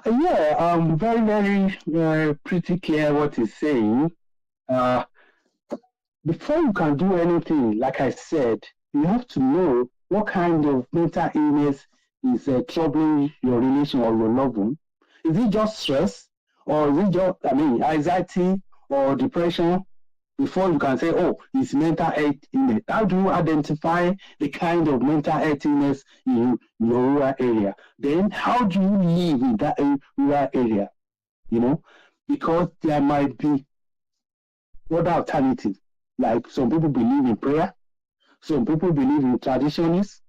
Yeah, very pretty clear what he's saying. Before you can do anything, like I said, you have to know what kind of mental illness is troubling your relation or your loved one. Is it just stress, or is it just, anxiety or depression? Before you can say, oh, it's mental health illness. How do you identify the kind of mental health illness in your rural area? Then how do you live in that rural area? Because there might be other alternatives. Like some people believe in prayer, some people believe in traditionalists.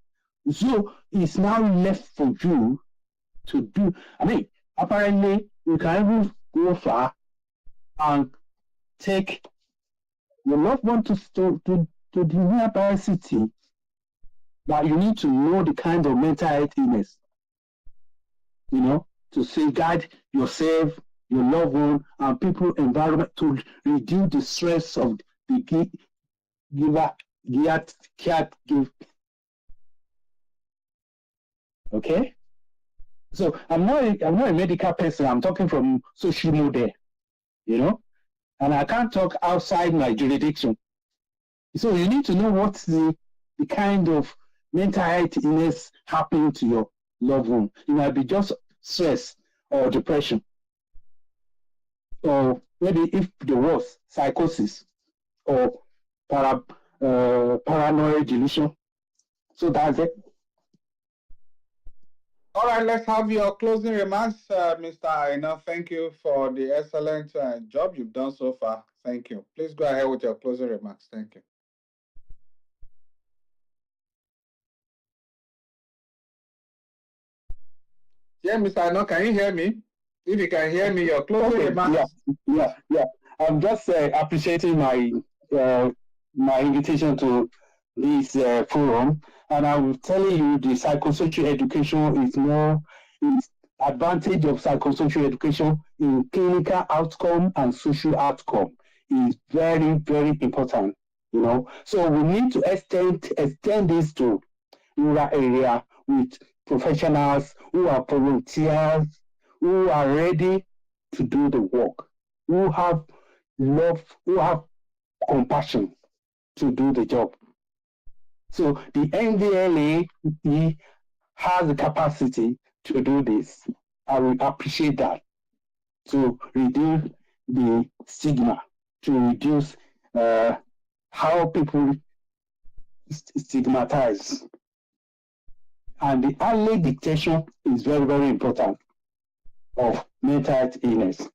So it's now left for you to do. Apparently, you can even go far and take your loved one to the nearby city, but you need to know the kind of mental health illness, to safeguard yourself, your loved one, and people environment to reduce the stress of the caregiver. Okay? So I'm not a medical person. I'm talking from social model, and I can't talk outside my jurisdiction. So you need to know what's the kind of mental health illness happening to your loved one. It might be just stress or depression, or maybe if there was psychosis or paranoid delusion. So that's it. All right, let's have your closing remarks, Mr. Aina. Thank you for the excellent job you've done so far. Thank you. Please go ahead with your closing remarks. Thank you. Yeah, Mr. Aina, can you hear me? If you can hear me, your closing remarks. Yeah. I'm just appreciating my invitation to this forum, and I'm telling you the psychosocial education is advantage of psychosocial education in clinical outcome and social outcome is very, very important. So we need to extend this to rural area with professionals who are volunteers, who are ready to do the work, who have love, who have compassion to do the job. So the NDLA has the capacity to do this, I will appreciate that, to reduce the stigma, to reduce how people stigmatize. And the early detection is very, very important of mental health illness.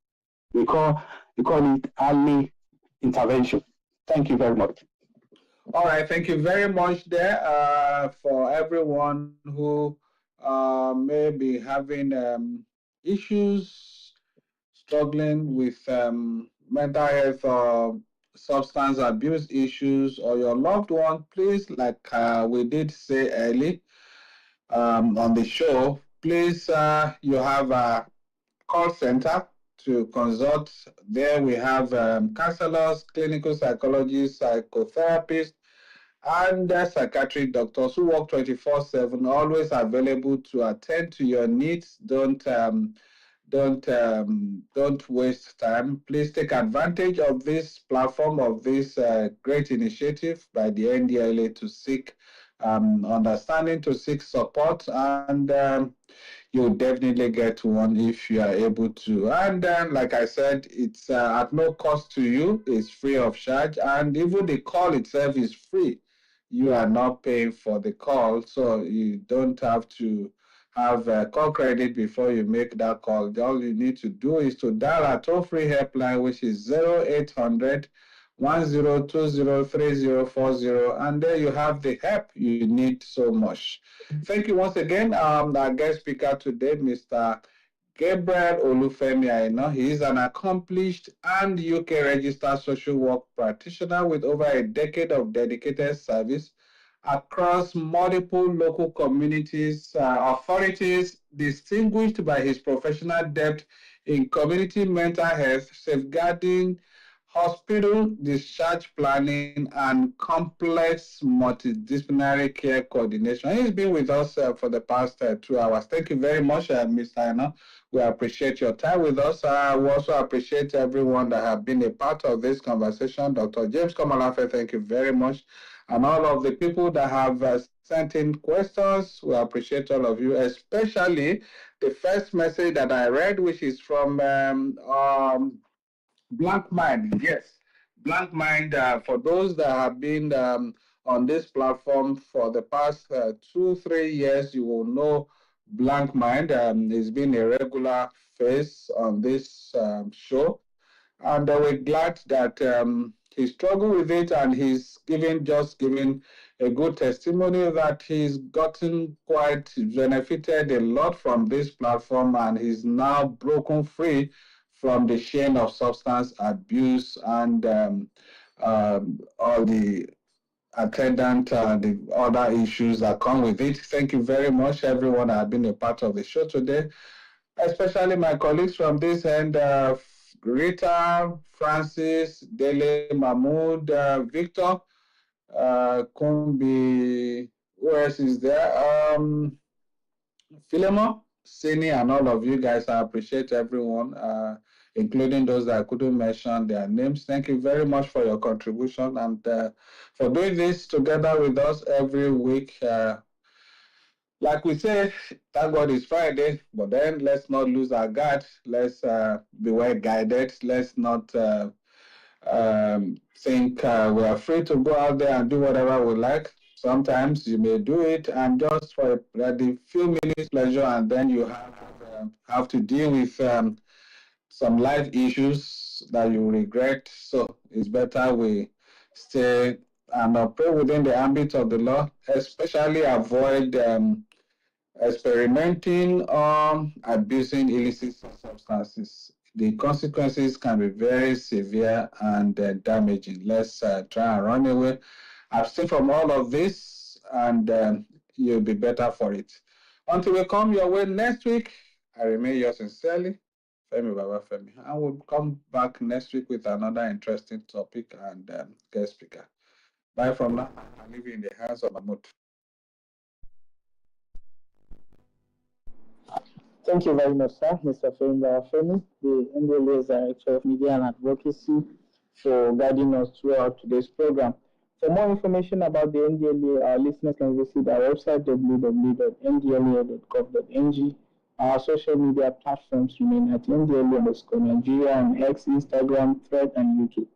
We call it early intervention. Thank you very much. All right, thank you very much there for everyone who may be having issues, struggling with mental health or substance abuse issues, or your loved one. Please, like we did say early on the show, please, you have a call center to consult. There we have counselors, clinical psychologists, psychotherapists, and psychiatric doctors who work 24/7, always available to attend to your needs. Don't waste time. Please take advantage of this platform, of this great initiative by the NDLA to seek understanding, to seek support, and you'll definitely get one if you are able to. And like I said, it's at no cost to you. It's free of charge, and even the call itself is free. You are not paying for the call, so you don't have to have call credit before you make that call. All you need to do is to dial a toll-free helpline, which is 0800 10203040, and there you have the help you need so much. Thank you once again. Our guest speaker today, Mr. Gabriel Olufemi Aina. He is an accomplished and UK registered social work practitioner with over a decade of dedicated service across multiple local communities, authorities, distinguished by his professional depth in community mental health, safeguarding, hospital discharge planning, and complex multidisciplinary care coordination. He's been with us for the past 2 hours. Thank you very much, Mr. Aina. We appreciate your time with us. We also appreciate everyone that have been a part of this conversation. Dr. James Komalafe, thank you very much. And all of the people that have sent in questions, we appreciate all of you, especially the first message that I read, which is from Blank Mind. Yes, Blank Mind. For those that have been on this platform for the past 2-3 years, you will know Blank Mind. He's been a regular face on this show, and we're glad that he struggled with it, and he's just giving a good testimony that he's gotten quite benefited a lot from this platform, and he's now broken free from the chain of substance abuse and all the attendant, the other issues that come with it. Thank you very much, everyone that has been a part of the show today, especially my colleagues from this end, Rita, Francis, Dele, Mahmoud, Victor, Kumbi, who else is there? Philemon, Sini, and all of you guys. I appreciate everyone, including those that I couldn't mention their names. Thank you very much for your contribution and for doing this together with us every week. Like we say, thank God it's Friday, but then let's not lose our guard. Let's be well guided. Let's not think we are free to go out there and do whatever we like. Sometimes you may do it and just for the few minutes pleasure, and then you have to deal with some life issues that you regret. So it's better we stay and operate within the ambit of the law, especially avoid experimenting or abusing illicit substances. The consequences can be very severe and damaging. Let's try and run away. Abstain from all of this, and you'll be better for it. Until we come your way next week, I remain yours sincerely, Femi Baba Femi. And we'll come back next week with another interesting topic and guest speaker. Bye from now. I leave you in the hands of Mahmoud. Thank you very much, sir, Mr. Femi, the NDLA's Director of Media and Advocacy, for guiding us throughout today's program. For more information about the NDLEA, our listeners can visit our website www.ndlea.gov.ng. Our social media platforms remain at NDLEA_Nigeria on X, Instagram, Thread, and YouTube.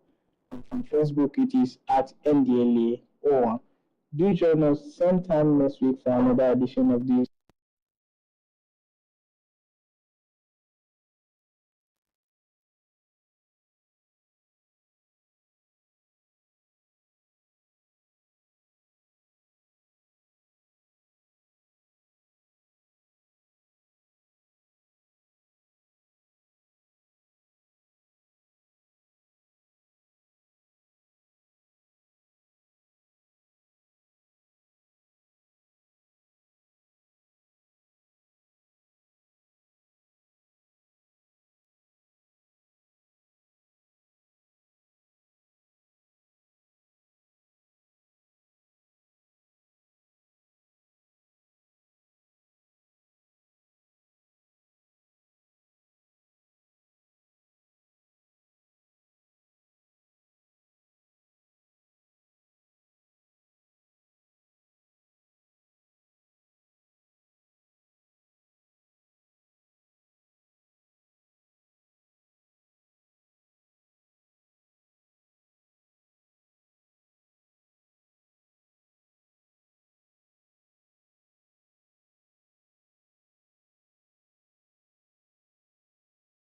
On Facebook, it is at NDLEA01. Do join us same time next week for another edition of this